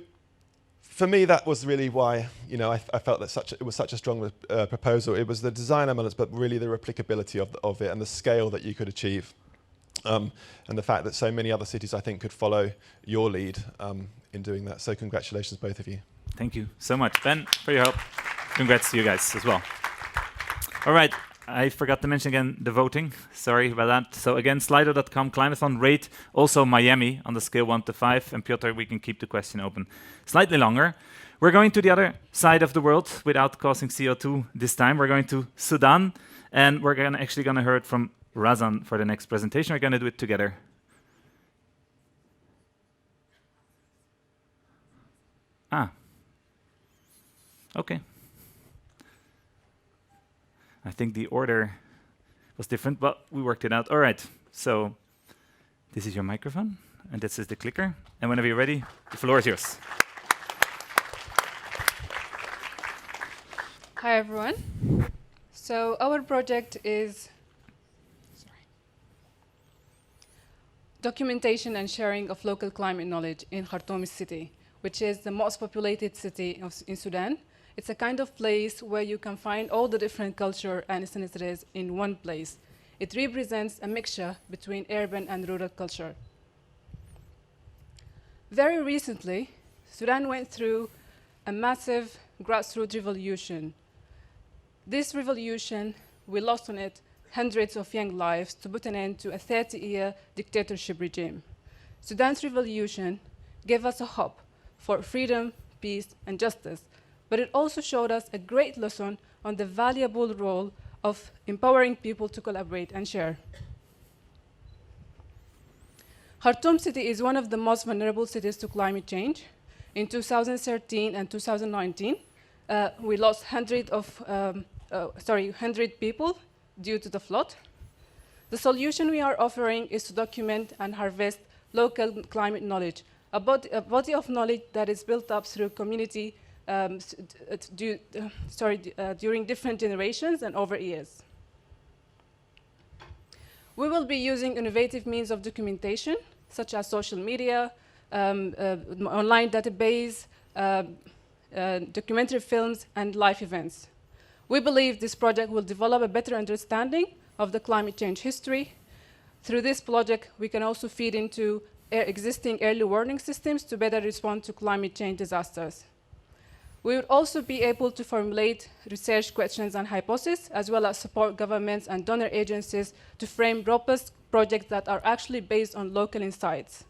T: for me, that was really why I felt that it was such a strong proposal. It was the design elements, but really the replicability of it and the scale that you could achieve. And the fact that so many other cities, I think, could follow your lead in doing that. So congratulations, both of you.
A: Thank you so much, Ben, for your help. Congrats to you guys as well. All right, I forgot to mention again the voting. Sorry about that. So again, Slido.com, Climathon, rate also Miami on the scale 1 to 5. And Piotr, we can keep the question open slightly longer. We're going to the other side of the world without causing CO2 this time. We're going to Sudan, and we're actually going to hear it from Razan for the next presentation. We're going to do it together. Okay. I think the order was different, but we worked it out. All right, so this is your microphone, and this is the clicker. And whenever you're ready, the floor is yours.
U: Hi, everyone. So our project is documentation and sharing of local climate knowledge in Khartoum city, which is the most populated city in Sudan. It's a kind of place where you can find all the different culture and ethnicities in one place. It represents a mixture between urban and rural culture. Very recently, Sudan went through a massive grassroots revolution. This revolution, we lost on it hundreds of young lives to put an end to a 30-year dictatorship regime. Sudan's revolution gave us a hope for freedom, peace, and justice, but it also showed us a great lesson on the valuable role of empowering people to collaborate and share. Khartoum city is one of the most vulnerable cities to climate change. In 2013 and 2019, we lost 100 people due to the flood. The solution we are offering is to document and harvest local climate knowledge, a body of knowledge that is built up through community during different generations and over years. We will be using innovative means of documentation, such as social media, online database, documentary films, and live events. We believe this project will develop a better understanding of the climate change history. Through this project, we can also feed into existing early warning systems to better respond to climate change disasters. We would also be able to formulate research questions and hypotheses, as well as support governments and donor agencies to frame robust projects that are actually based on local insights.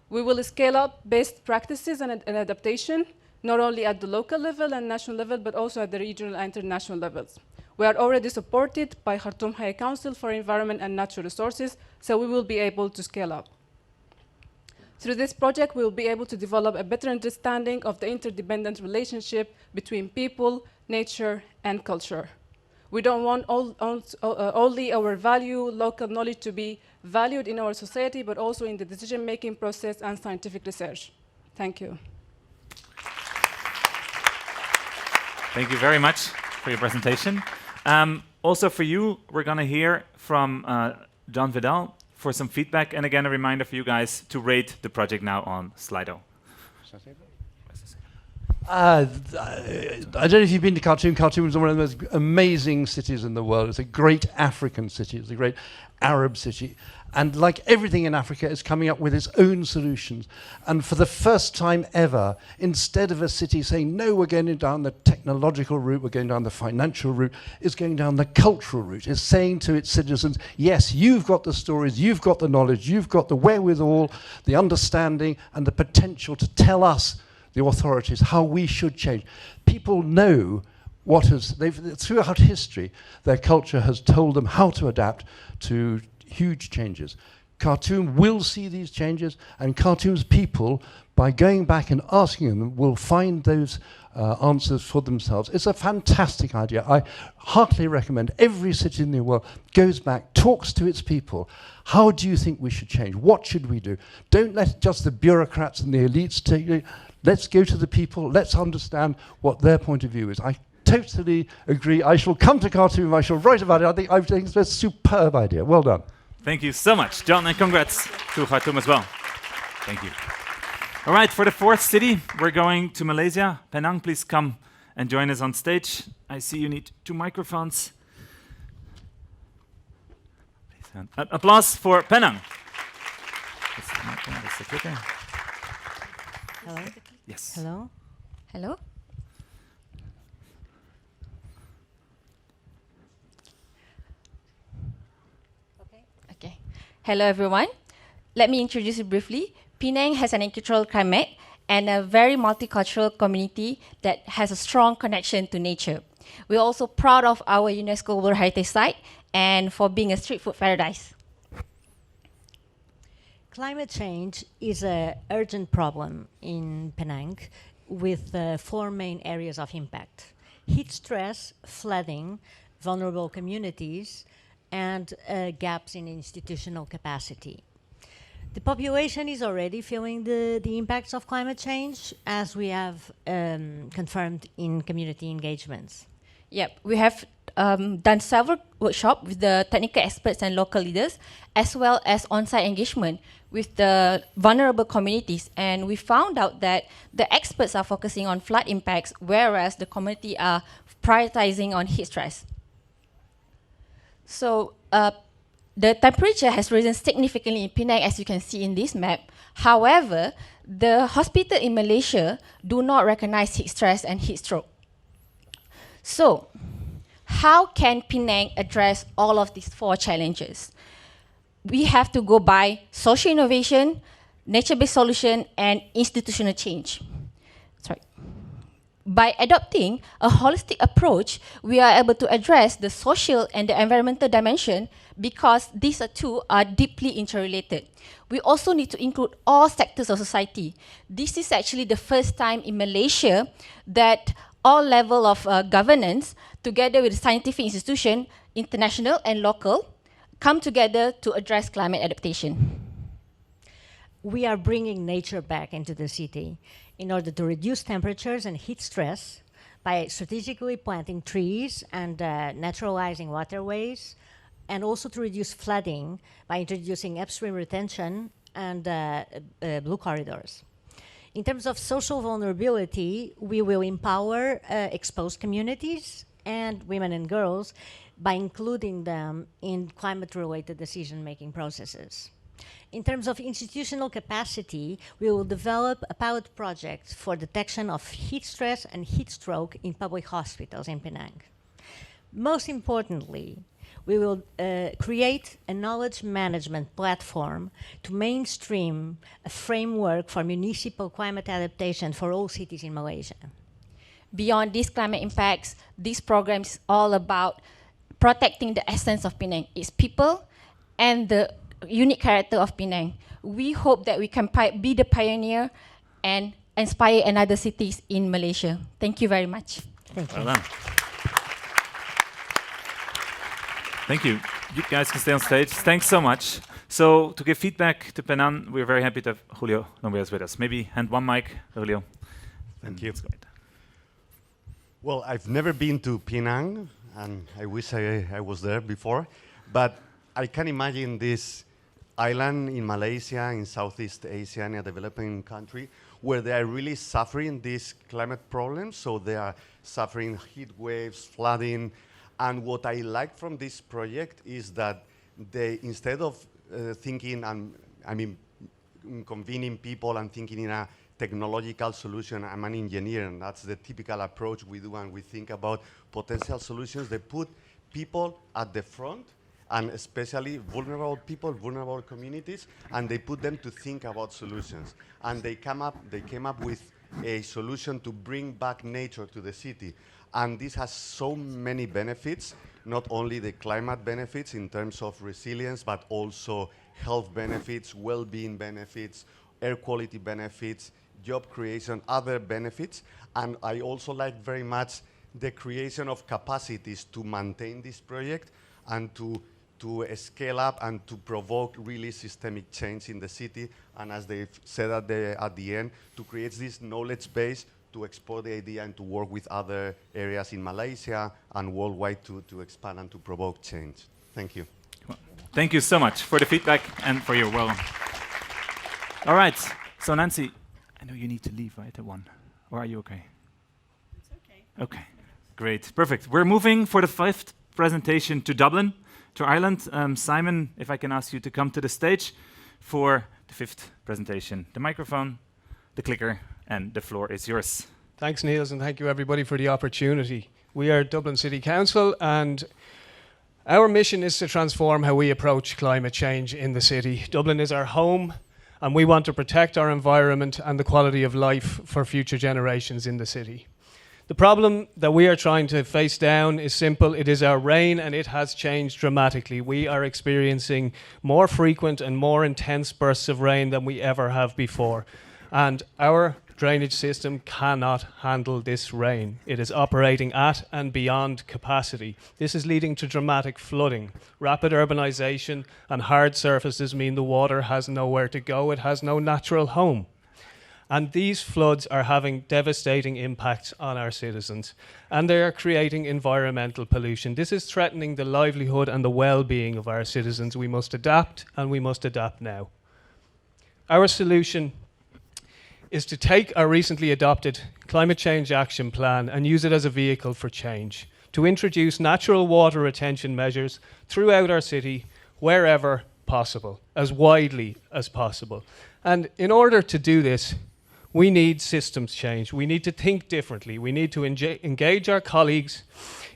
U: We will scale up best practices and adaptation, not only at the local level and national level, but also at the regional and international levels. We are already supported by Khartoum High Council for Environment and Natural Resources, so we will be able to scale up. Through this project, we will be able to develop a better understanding of the interdependent relationship between people, nature, and culture. We don't want only our local knowledge to be valued in our society, but also in the decision-making process and scientific research. Thank you.
A: Thank you very much for your presentation. Also for you, we're going to hear from John Vidal for some feedback. And again, a reminder for you guys to rate the project now on Slido.
V: I don't know if you've been to Khartoum. Khartoum is one of the most amazing cities in the world. It's a great African city. It's a great Arab city. And like everything in Africa, it's coming up with its own solutions. And for the first time ever, instead of a city saying, no, we're going down the technological route, we're going down the financial route, it's going down the cultural route. It's saying to its citizens, yes, you've got the stories, you've got the knowledge, you've got the wherewithal, the understanding, and the potential to tell us, the authorities, how we should change. People know throughout history, their culture has told them how to adapt to huge changes. Khartoum will see these changes, and Khartoum's people, by going back and asking them, will find those answers for themselves. It's a fantastic idea. I heartily recommend every city in the world goes back, talks to its people. How do you think we should change? What should we do? Don't let just the bureaucrats and the elites take it. Let's go to the people. Let's understand what their point of view is. I totally agree. I shall come to Khartoum. I shall write about it. I think it's a superb idea. Well done.
A: Thank you so much, John, and congrats to Khartoum as well. Thank you. All right, for the fourth city, we're going to Malaysia. Penang, please come and join us on stage. I see you need 2 microphones. Please, applause for Penang. That's the clicker.
C: Hello?
A: Yes.
C: Hello? Hello? Okay. Hello, everyone. Let me introduce you briefly. Penang has an equatorial climate and a very multicultural community that has a strong connection to nature. We're also proud of our UNESCO World Heritage Site and for being a street food paradise.
D: Climate change is an urgent problem in Penang with 4 main areas of impact: heat stress, flooding, vulnerable communities, and gaps in institutional capacity. The population is already feeling the impacts of climate change, as we have confirmed in community engagements.
C: Yep, we have done several workshops with the technical experts and local leaders, as well as on-site engagement with the vulnerable communities. And we found out that the experts are focusing on flood impacts, whereas the community are prioritizing on heat stress. So the temperature has risen significantly in Penang, as you can see in this map. However, the hospital in Malaysia do not recognize heat stress and heat stroke. So, how can Penang address all of these 4 challenges? We have to go by social innovation, nature-based solution, and institutional change. Sorry. By adopting a holistic approach, we are able to address the social and the environmental dimension because these 2 are deeply interrelated. We also need to include all sectors of society. This is actually the first time in Malaysia that all level of governance, together with the scientific institution, international and local, come together to address climate adaptation.
D: We are bringing nature back into the city in order to reduce temperatures and heat stress by strategically planting trees and naturalizing waterways, and also to reduce flooding by introducing upstream retention and blue corridors. In terms of social vulnerability, we will empower exposed communities and women and girls by including them in climate-related decision-making processes. In terms of institutional capacity, we will develop a pilot project for detection of heat stress and heat stroke in public hospitals in Penang. Most importantly, we will create a knowledge management platform to mainstream a framework for municipal climate adaptation for all cities in Malaysia.
C: Beyond these climate impacts, this program is all about protecting the essence of Penang, its people, and the unique character of Penang. We hope that we can be the pioneer and inspire another cities in Malaysia. Thank you very much.
D: Thank you.
A: Well done. Thank you. You guys can stay on stage. Thanks so much. So to give feedback to Penang, we're very happy to have Julio Nogueras with us. Maybe hand 1 mic, Julio.
W: Thank you.
A: That's great.
W: Well, I've never been to Penang, and I wish I was there before, but I can imagine this island in Malaysia, in Southeast Asia, in a developing country, where they are really suffering these climate problems. So they are suffering heat waves, flooding. And what I like from this project is that they, instead of thinking and, convening people and thinking in a technological solution, I'm an engineer, and that's the typical approach we do when we think about potential solutions. They put people at the front, and especially vulnerable people, vulnerable communities, and they put them to think about solutions. And they came up with a solution to bring back nature to the city. And this has so many benefits, not only the climate benefits in terms of resilience, but also health benefits, well-being benefits, air quality benefits, job creation, other benefits. And I also like very much the creation of capacities to maintain this project and to to scale up and to provoke really systemic change in the city, and as they've said at the end, to create this knowledge base to explore the idea and to work with other areas in Malaysia and worldwide to expand and to provoke change. Thank you.
A: Well, thank you so much for the feedback and for your well. All right, so Nancy, I know you need to leave right at 1, or are you okay?
B: It's okay.
A: Okay, great, perfect. We're moving for the 5th presentation to Dublin, to Ireland. Simon, if I can ask you to come to the stage for the 5th presentation. The microphone, the clicker, and the floor is yours.
B: Thanks, Niels, and thank you everybody for the opportunity. We are Dublin City Council, and our mission is to transform how we approach climate change in the city. Dublin is our home, and we want to protect our environment and the quality of life for future generations in the city. The problem that we are trying to face down is simple. It is our rain, and it has changed dramatically. We are experiencing more frequent and more intense bursts of rain than we ever have before. And our drainage system cannot handle this rain. It is operating at and beyond capacity. This is leading to dramatic flooding. Rapid urbanization and hard surfaces mean the water has nowhere to go. It has no natural home. And these floods are having devastating impacts on our citizens, and they are creating environmental pollution. This is threatening the livelihood and the well-being of our citizens. We must adapt, and we must adapt now. Our solution is to take our recently adopted Climate Change Action Plan and use it as a vehicle for change, to introduce natural water retention measures throughout our city, wherever possible, as widely as possible. And in order to do this, we need systems change. We need to think differently. We need to engage our colleagues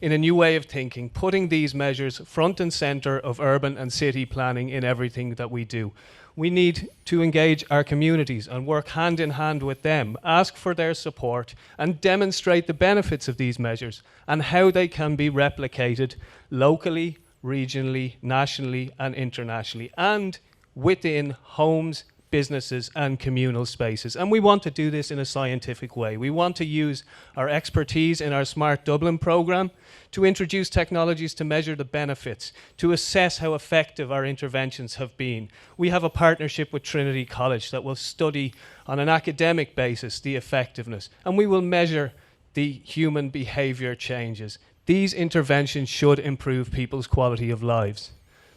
B: in a new way of thinking, putting these measures front and center of urban and city planning in everything that we do. We need to engage our communities and work hand in hand with them, ask for their support, and demonstrate the benefits of these measures and how they can be replicated locally, regionally, nationally, and internationally, and within homes, businesses, and communal spaces. And we want to do this in a scientific way. We want to use our expertise in our Smart Dublin programme to introduce technologies to measure the benefits, to assess how effective our interventions have been. We have a partnership with Trinity College that will study on an academic basis the effectiveness, and we will measure the human behaviour changes. These interventions should improve people's quality of lives.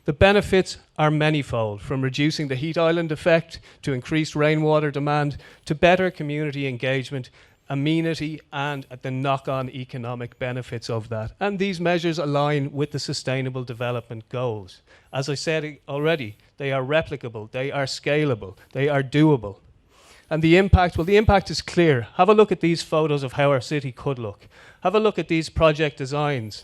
B: The benefits are manifold, from reducing the heat island effect to increased rainwater demand to better community engagement, amenity, and the knock-on economic benefits of that. And these measures align with the Sustainable Development Goals. As I said already, they are replicable, they are scalable, they are doable. And the impact, well, the impact is clear. Have a look at these photos of how our city could look. Have a look at these project designs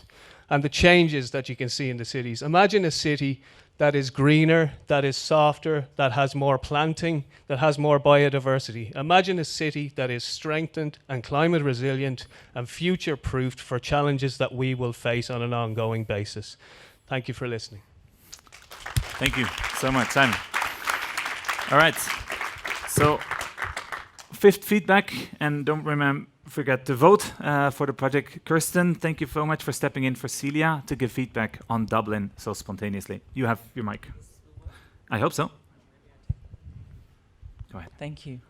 B: and the changes that you can see in the cities. Imagine a city that is greener, that is softer, that has more planting, that has more biodiversity. Imagine a city that is strengthened and climate resilient and future-proofed for challenges that we will face on an ongoing basis. Thank you for listening.
A: Thank you so much, Simon. All right, so 5th feedback, and don't forget to vote for the project. Kirsten, thank you so much for stepping in for Celia to give feedback on Dublin so spontaneously. You have your mic. I hope so. Go ahead.
E: Thank you.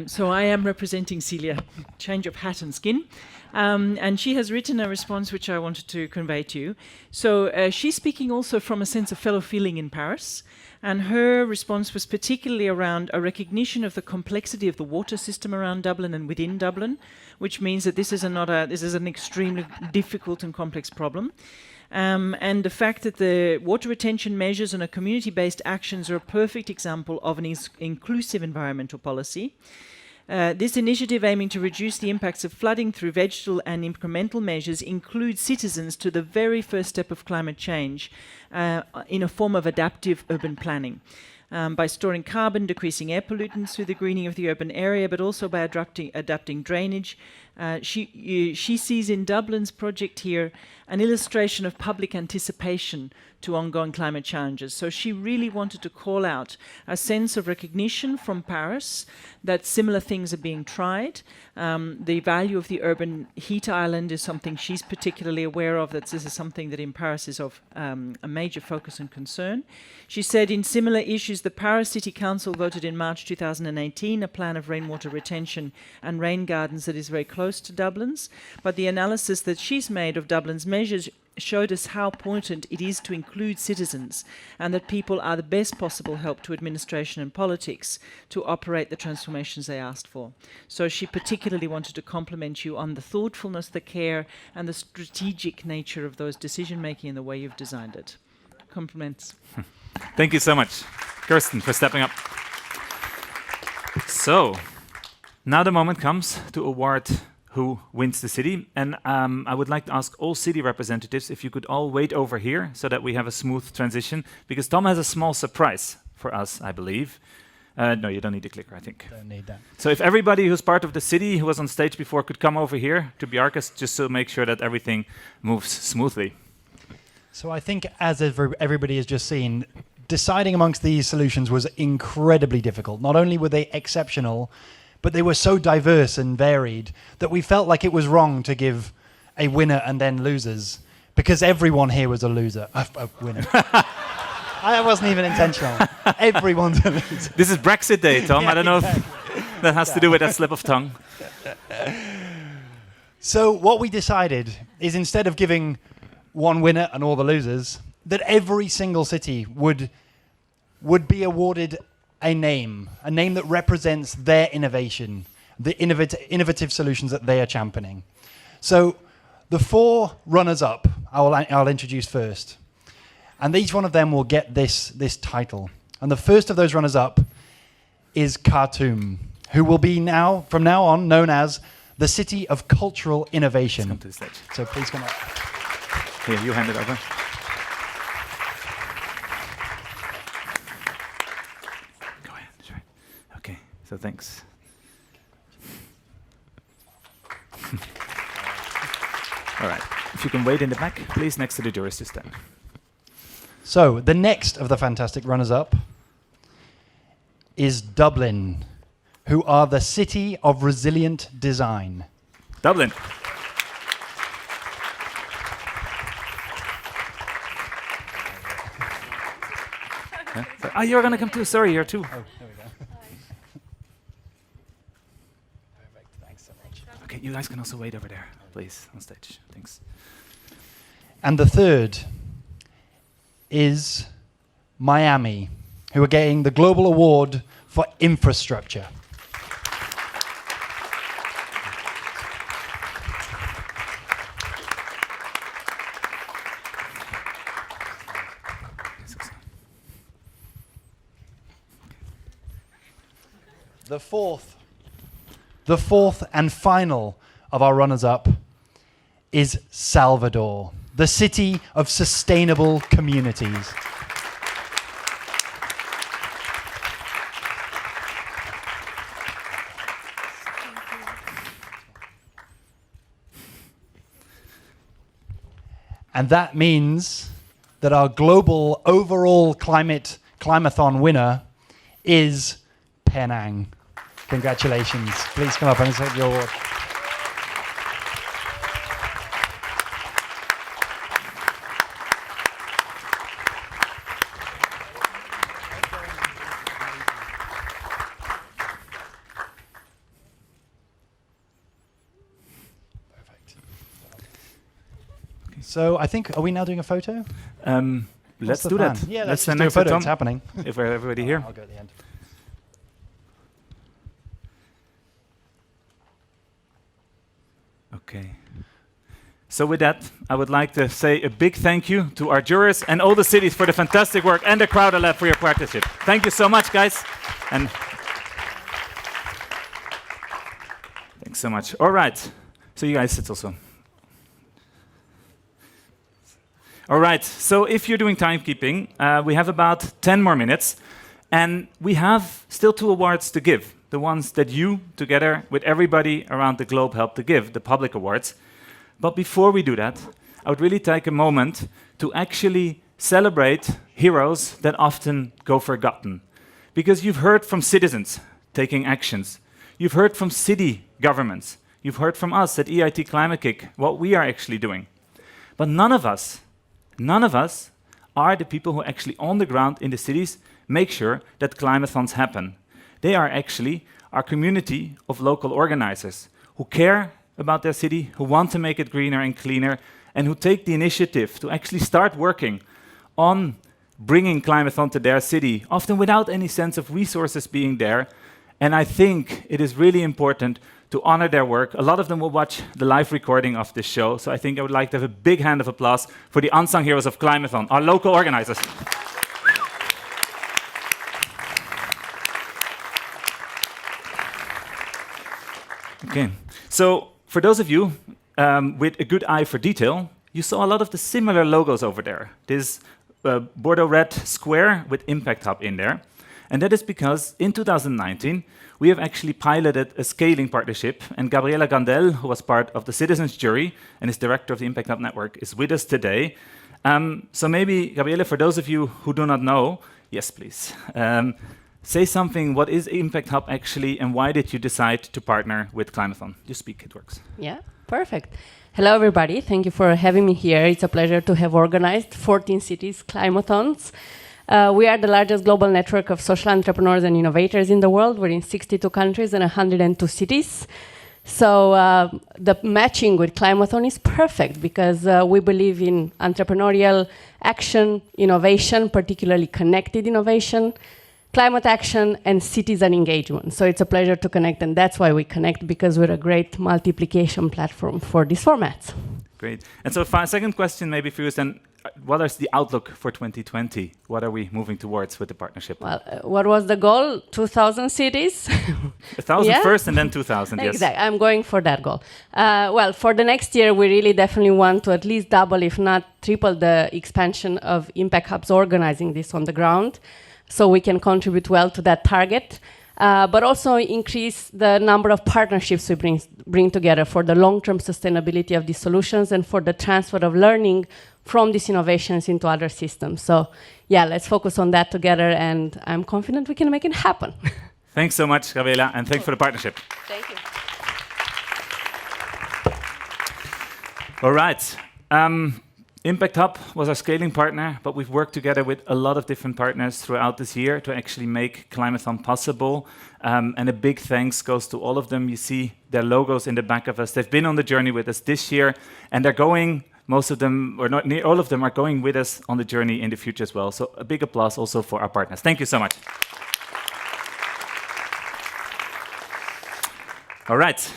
E: So I am representing Celia, change of hat and skin, and she has written a response which I wanted to convey to you. So she's speaking also from a sense of fellow feeling in Paris, and her response was particularly around a recognition of the complexity of the water system around Dublin and within Dublin, which means that this is an extremely difficult and complex problem. And the fact that the water retention measures and community-based actions are a perfect example of an inclusive environmental policy. This initiative, aiming to reduce the impacts of flooding through vegetal and incremental measures, includes citizens to the very first step of climate change in a form of adaptive urban planning. By storing carbon, decreasing air pollutants through the greening of the urban area, but also by adapting drainage. She sees in Dublin's project here an illustration of public anticipation to ongoing climate challenges. So she really wanted to call out a sense of recognition from Paris that similar things are being tried. The value of the urban heat island is something she's particularly aware of, that this is something that in Paris is of a major focus and concern. She said in similar issues, the Paris City Council voted in March 2018 a plan of rainwater retention and rain gardens that is very close to Dublin's, but the analysis that she's made of Dublin's measures showed us how important it is to include citizens and that people are the best possible help to administration and politics to operate the transformations they asked for. So she particularly wanted to compliment you on the thoughtfulness, the care and the strategic nature of those decision-making and the way you've designed it. Compliments.
A: Thank you so much, Kirsten, for stepping up. So, now the moment comes to award who wins the city. And I would like to ask all city representatives if you could all wait over here so that we have a smooth transition, because Tom has a small surprise for us, I believe. No, you don't need the clicker, I think.
O: Don't need that.
A: So if everybody who's part of the city who was on stage before could come over here to Bjarkas, just to make sure that everything moves smoothly.
O: So I think, as everybody has just seen, deciding amongst these solutions was incredibly difficult. Not only were they exceptional, but they were so diverse and varied that we felt like it was wrong to give a winner and then losers, because everyone here was a loser, a winner. That wasn't even intentional. Everyone's a loser.
A: This is Brexit Day, Tom. Yeah, I don't know if that has to do with that slip of tongue.
O: So what we decided is, instead of giving one winner and all the losers, that every single city would be awarded a name that represents their innovation, the innovative solutions that they are championing. So the 4 runners-up, I'll introduce first. And each one of them will get this title. And the first of those runners-up is Khartoum, who will be from now on known as the City of Cultural Innovation.
A: Let's come to the stage.
O: So please come up.
A: Here, you hand it over. Go ahead, sure. Okay, so thanks. All right, if you can wait in the back, please, next to the jurist stand.
O: So the next of the fantastic runners-up is Dublin, who are the City of Resilient Design.
A: Dublin. Oh, you're going to come too. Sorry, you're too.
O: Oh, there we go. Perfect. Thanks so much.
A: Okay, you guys can also wait over there, please, on stage. Thanks.
O: And the third is Miami, who are getting the Global Award for Infrastructure. The fourth and final of our runners-up is Salvador, the City of Sustainable Communities. And that means that our global overall Climathon winner is Penang. Congratulations. Please come up and accept your award. Perfect. So I think, are we now doing a photo?
A: Let's do that.
O: Yeah, let's do a
A: next
O: photo.
A: to
O: It's happening.
A: If we're everybody here.
O: I'll go at the end.
A: Okay. So with that, I would like to say a big thank you to our jurors and all the cities for the fantastic work, and the Crowder Lab for your partnership. Thank you so much, guys. And thanks so much. All right. So you guys sit also. All right. So if you're doing timekeeping, we have about 10 more minutes. And we have still 2 awards to give. The ones that you, together with everybody around the globe, helped to give, the public awards. But before we do that, I would really take a moment to actually celebrate heroes that often go forgotten. Because you've heard from citizens taking actions. You've heard from city governments. You've heard from us at EIT Climate Kick what we are actually doing. But none of us are the people who actually on the ground in the cities make sure that climathons happen. They are actually our community of local organizers who care about their city, who want to make it greener and cleaner, and who take the initiative to actually start working on bringing Climathon to their city, often without any sense of resources being there. And I think it is really important to honor their work. A lot of them will watch the live recording of this show, so I think I would like to have a big hand of applause for the unsung heroes of Climathon, our local organizers. Okay, so for those of you with a good eye for detail, you saw a lot of the similar logos over there. This Bordeaux red square with Impact Hub in there. And that is because in 2019, we have actually piloted a scaling partnership, and Gabriela Gandel, who was part of the citizens jury and is director of the Impact Hub Network, is with us today. So maybe, Gabriela, for those of you who do not know, yes, please, say something, what is Impact Hub actually, and why did you decide to partner with Climathon? You speak, it works.
F: Yeah, perfect. Hello, everybody. Thank you for having me here. It's a pleasure to have organized 14 cities Climathons. We are the largest global network of social entrepreneurs and innovators in the world. We're in 62 countries and 102 cities. So the matching with Climathon is perfect because we believe in entrepreneurial action, innovation, particularly connected innovation, climate action, and citizen engagement. So it's a pleasure to connect, and that's why we connect, because we're a great multiplication platform for these formats.
A: Great. And so second question maybe for you is then, what is the outlook for 2020? What are we moving towards with the partnership?
F: Well, what was the goal? 2,000 cities?
A: 1,000 yeah? first and then 2,000, yes.
F: Exactly, I'm going for that goal. Well, for the next year, we really definitely want to at least double, if not triple, the expansion of Impact Hubs organizing this on the ground, so we can contribute well to that target. But also increase the number of partnerships we bring together for the long-term sustainability of these solutions and for the transfer of learning from these innovations into other systems. So yeah, let's focus on that together, and I'm confident we can make it happen.
A: Thanks so much, Gabriela, and thanks for the partnership.
F: Thank you.
A: All right. Impact Hub was our scaling partner, but we've worked together with a lot of different partners throughout this year to actually make Climathon possible. And a big thanks goes to all of them. You see their logos in the back of us. They've been on the journey with us this year, and they're going, most of them, or not near all of them, are going with us on the journey in the future as well. So a big applause also for our partners. Thank you so much. All right,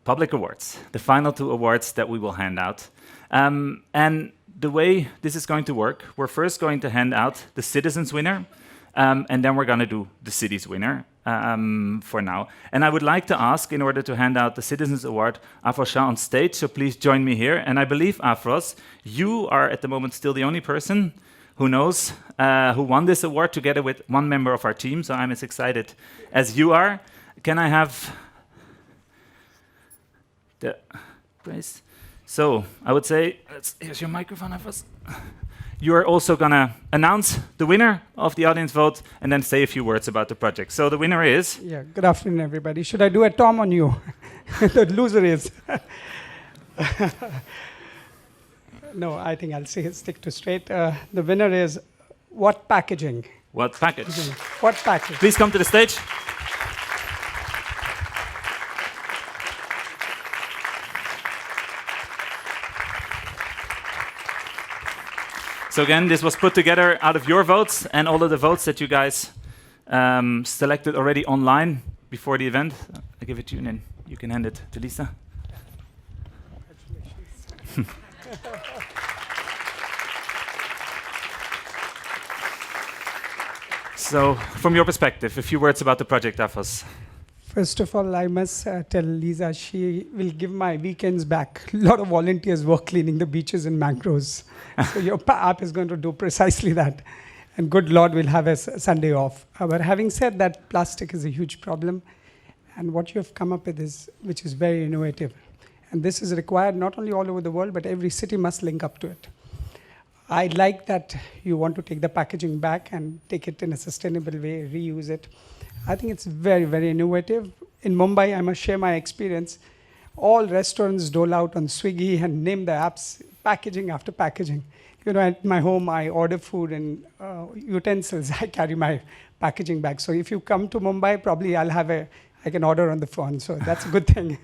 A: public awards, the final 2 awards that we will hand out. And the way this is going to work, we're first going to hand out the citizens winner, and then we're going to do the cities winner for now. And I would like to ask, in order to hand out the Citizens Award, Afros Shah on stage, so please join me here. And I believe, Afros, you are at the moment still the only person who knows who won this award together with one member of our team, so I'm as excited as you are. Can I have the praise? So I would say, here's your microphone, Afros. You are also going to announce the winner of the audience vote and then say a few words about the project. So the winner is...
G: Yeah, good afternoon, everybody. Should I do a Tom on you? The loser is... No, I think I'll stick to straight. The winner is What Packaging.
A: What Package?
G: What Package.
A: Please come to the stage. So again, this was put together out of your votes and all of the votes that you guys selected already online before the event. I give it to you, and then you can hand it to Lisa. So, from your perspective, a few words about the project, Afros.
G: First of all, I must tell Lisa she will give my weekends back. A lot of volunteers work cleaning the beaches and mangroves. So your app is going to do precisely that. And good Lord, we'll have a Sunday off. But having said that, plastic is a huge problem. And what you have come up with is, which is very innovative. And this is required not only all over the world, but every city must link up to it. I like that you want to take the packaging back and take it in a sustainable way, reuse it. I think it's very, very innovative. In Mumbai, I must share my experience. All restaurants dole out on Swiggy and name the apps, packaging after packaging. You know, at my home, I order food and utensils. I carry my packaging bag. So if you come to Mumbai, probably I can order on the phone. So that's a good thing.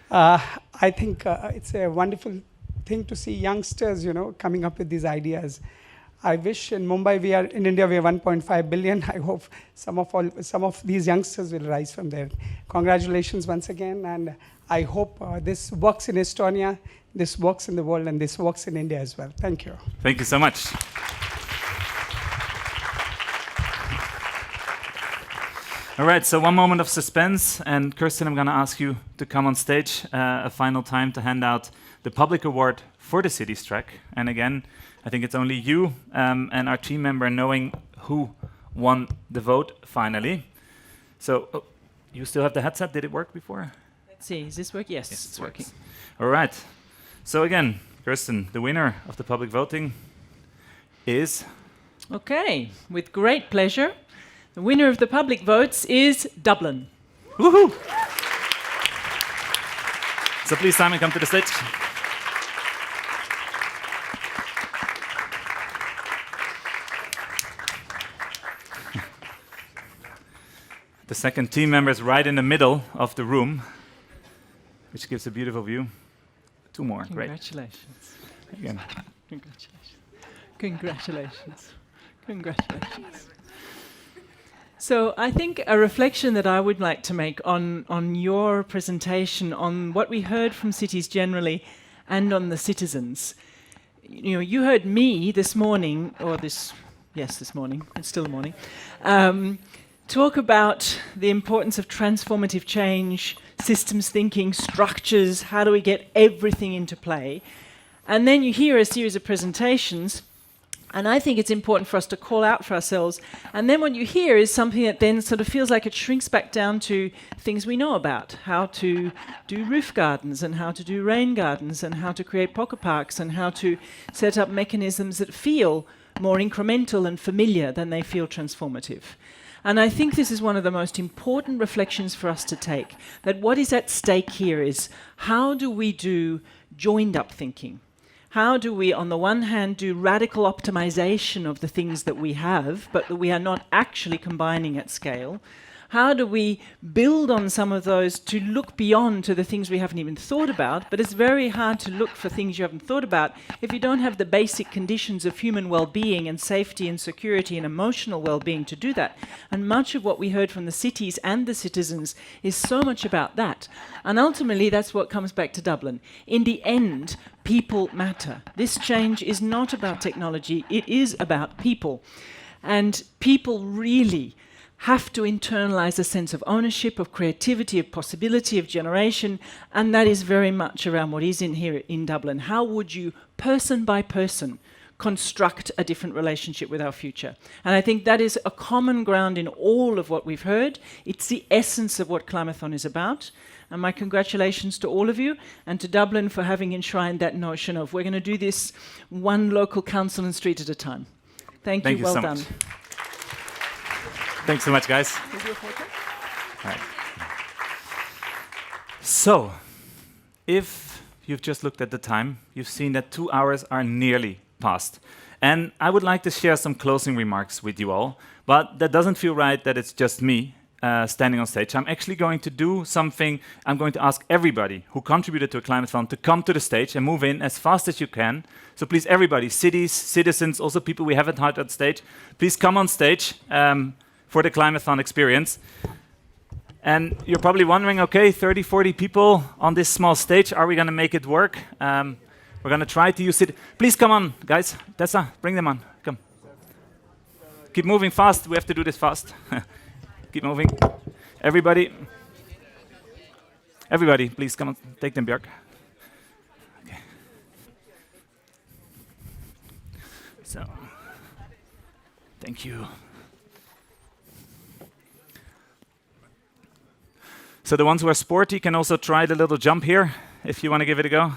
G: I think it's a wonderful thing to see youngsters, coming up with these ideas. I wish in Mumbai in India we are 1.5 billion. I hope some of these youngsters will rise from there. Congratulations once again, and I hope this works in Estonia, this works in the world, and this works in India as well. Thank you.
A: Thank you so much. All right, so one moment of suspense, and Kirsten, I'm going to ask you to come on stage a final time to hand out the public award for the city's track. And again, I think it's only you and our team member knowing who won the vote finally. So, you still have the headset? Did it work before?
E: Let's see, is this working? Yes, it's working.
A: All right. So again, Kirsten, the winner of the public voting is...
E: Okay, with great pleasure. The winner of the public votes is Dublin.
A: Woohoo! So please, Simon, come to the stage. The second team member is right in the middle of the room, which gives a beautiful view. Two more, great.
E: Congratulations.
A: Again.
E: Congratulations. Congratulations. Congratulations. So I think a reflection that I would like to make on your presentation, on what we heard from cities generally, and on the citizens. You heard me this morning, this morning, it's still the morning, talk about the importance of transformative change, systems thinking, structures, how do we get everything into play? And then you hear a series of presentations, and I think it's important for us to call out for ourselves. And then what you hear is something that then sort of feels like it shrinks back down to things we know about, how to do roof gardens and how to do rain gardens and how to create pocket parks and how to set up mechanisms that feel more incremental and familiar than they feel transformative. And I think this is one of the most important reflections for us to take, that what is at stake here is how do we do joined up thinking? How do we, on the one hand, do radical optimization of the things that we have, but that we are not actually combining at scale? How do we build on some of those to look beyond to the things we haven't even thought about? But it's very hard to look for things you haven't thought about if you don't have the basic conditions of human well-being and safety and security and emotional well-being to do that. And much of what we heard from the cities and the citizens is so much about that. And ultimately, that's what comes back to Dublin. In the end, people matter. This change is not about technology, it is about people. And people really have to internalize a sense of ownership, of creativity, of possibility, of generation, and that is very much around what is in here in Dublin. How would you, person by person, construct a different relationship with our future? And I think that is a common ground in all of what we've heard. It's the essence of what Climathon is about. And my congratulations to all of you and to Dublin for having enshrined that notion of we're going to do this one local council and street at a time. Thank you, well done.
A: Thanks so much, guys. Right. So, if you've just looked at the time, you've seen that 2 hours are nearly past. And I would like to share some closing remarks with you all, but that doesn't feel right that it's just me standing on stage. I'm actually going to do something. I'm going to ask everybody who contributed to a Climathon to come to the stage and move in as fast as you can. So please, everybody, cities, citizens, also people we haven't had on stage, please come on stage for the Climathon experience. And you're probably wondering, okay, 30, 40 people on this small stage, are we going to make it work? We're going to try to use it. Please come on, guys. Tessa, bring them on. Come. Keep moving fast. We have to do this fast. Keep moving. Everybody, please come on. Take them, Björk. Okay. So, thank you. So the ones who are sporty can also try the little jump here. if you want to give it a go.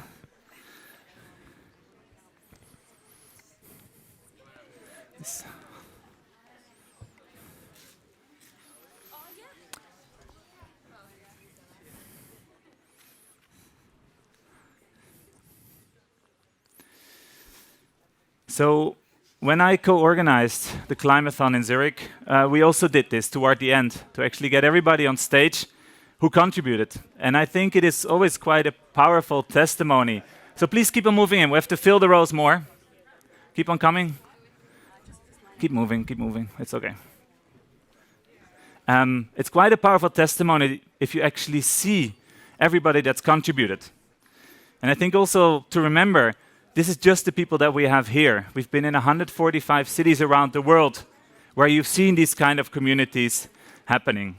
A: So when I co-organized the Climathon in Zurich, we also did this toward the end to actually get everybody on stage who contributed. And I think it is always quite a powerful testimony. So please keep on moving in. We have to fill the rows more. Keep on coming. Keep moving. It's okay. It's quite a powerful testimony if you actually see everybody that's contributed. And I think also to remember, this is just the people that we have here. We've been in 145 cities around the world where you've seen these kind of communities happening.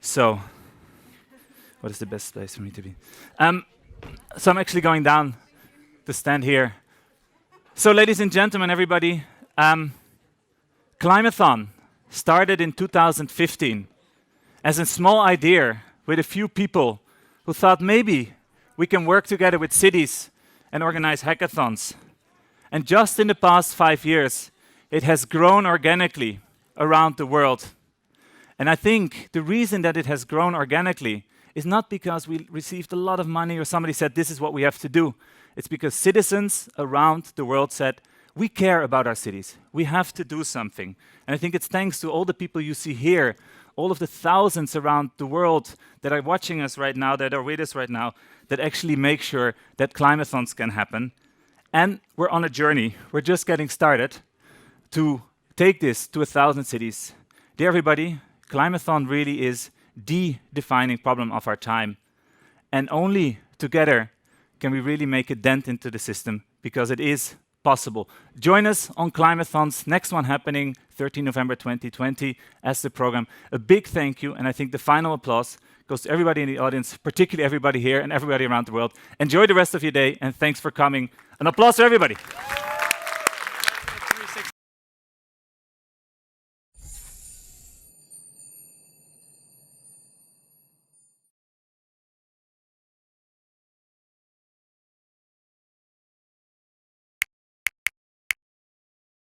A: So, what is the best place for me to be? So I'm actually going down to stand here. So ladies and gentlemen, everybody, Climathon started in 2015 as a small idea with a few people who thought maybe we can work together with cities and organize hackathons. And just in the past 5 years, it has grown organically around the world. And I think the reason that it has grown organically is not because we received a lot of money or somebody said this is what we have to do. It's because citizens around the world said, we care about our cities. We have to do something. And I think it's thanks to all the people you see here, all of the thousands around the world that are watching us right now, that are with us right now, that actually make sure that Climathons can happen. And we're on a journey. We're just getting started to take this to 1,000 cities. Dear everybody, Climathon really is the defining problem of our time. And only together can we really make a dent into the system, because it is possible. Join us on Climathon's next one happening 13 November 2020 as the program. A big thank you, and I think the final applause goes to everybody in the audience, particularly everybody here and everybody around the world. Enjoy the rest of your day, and thanks for coming. An applause to everybody.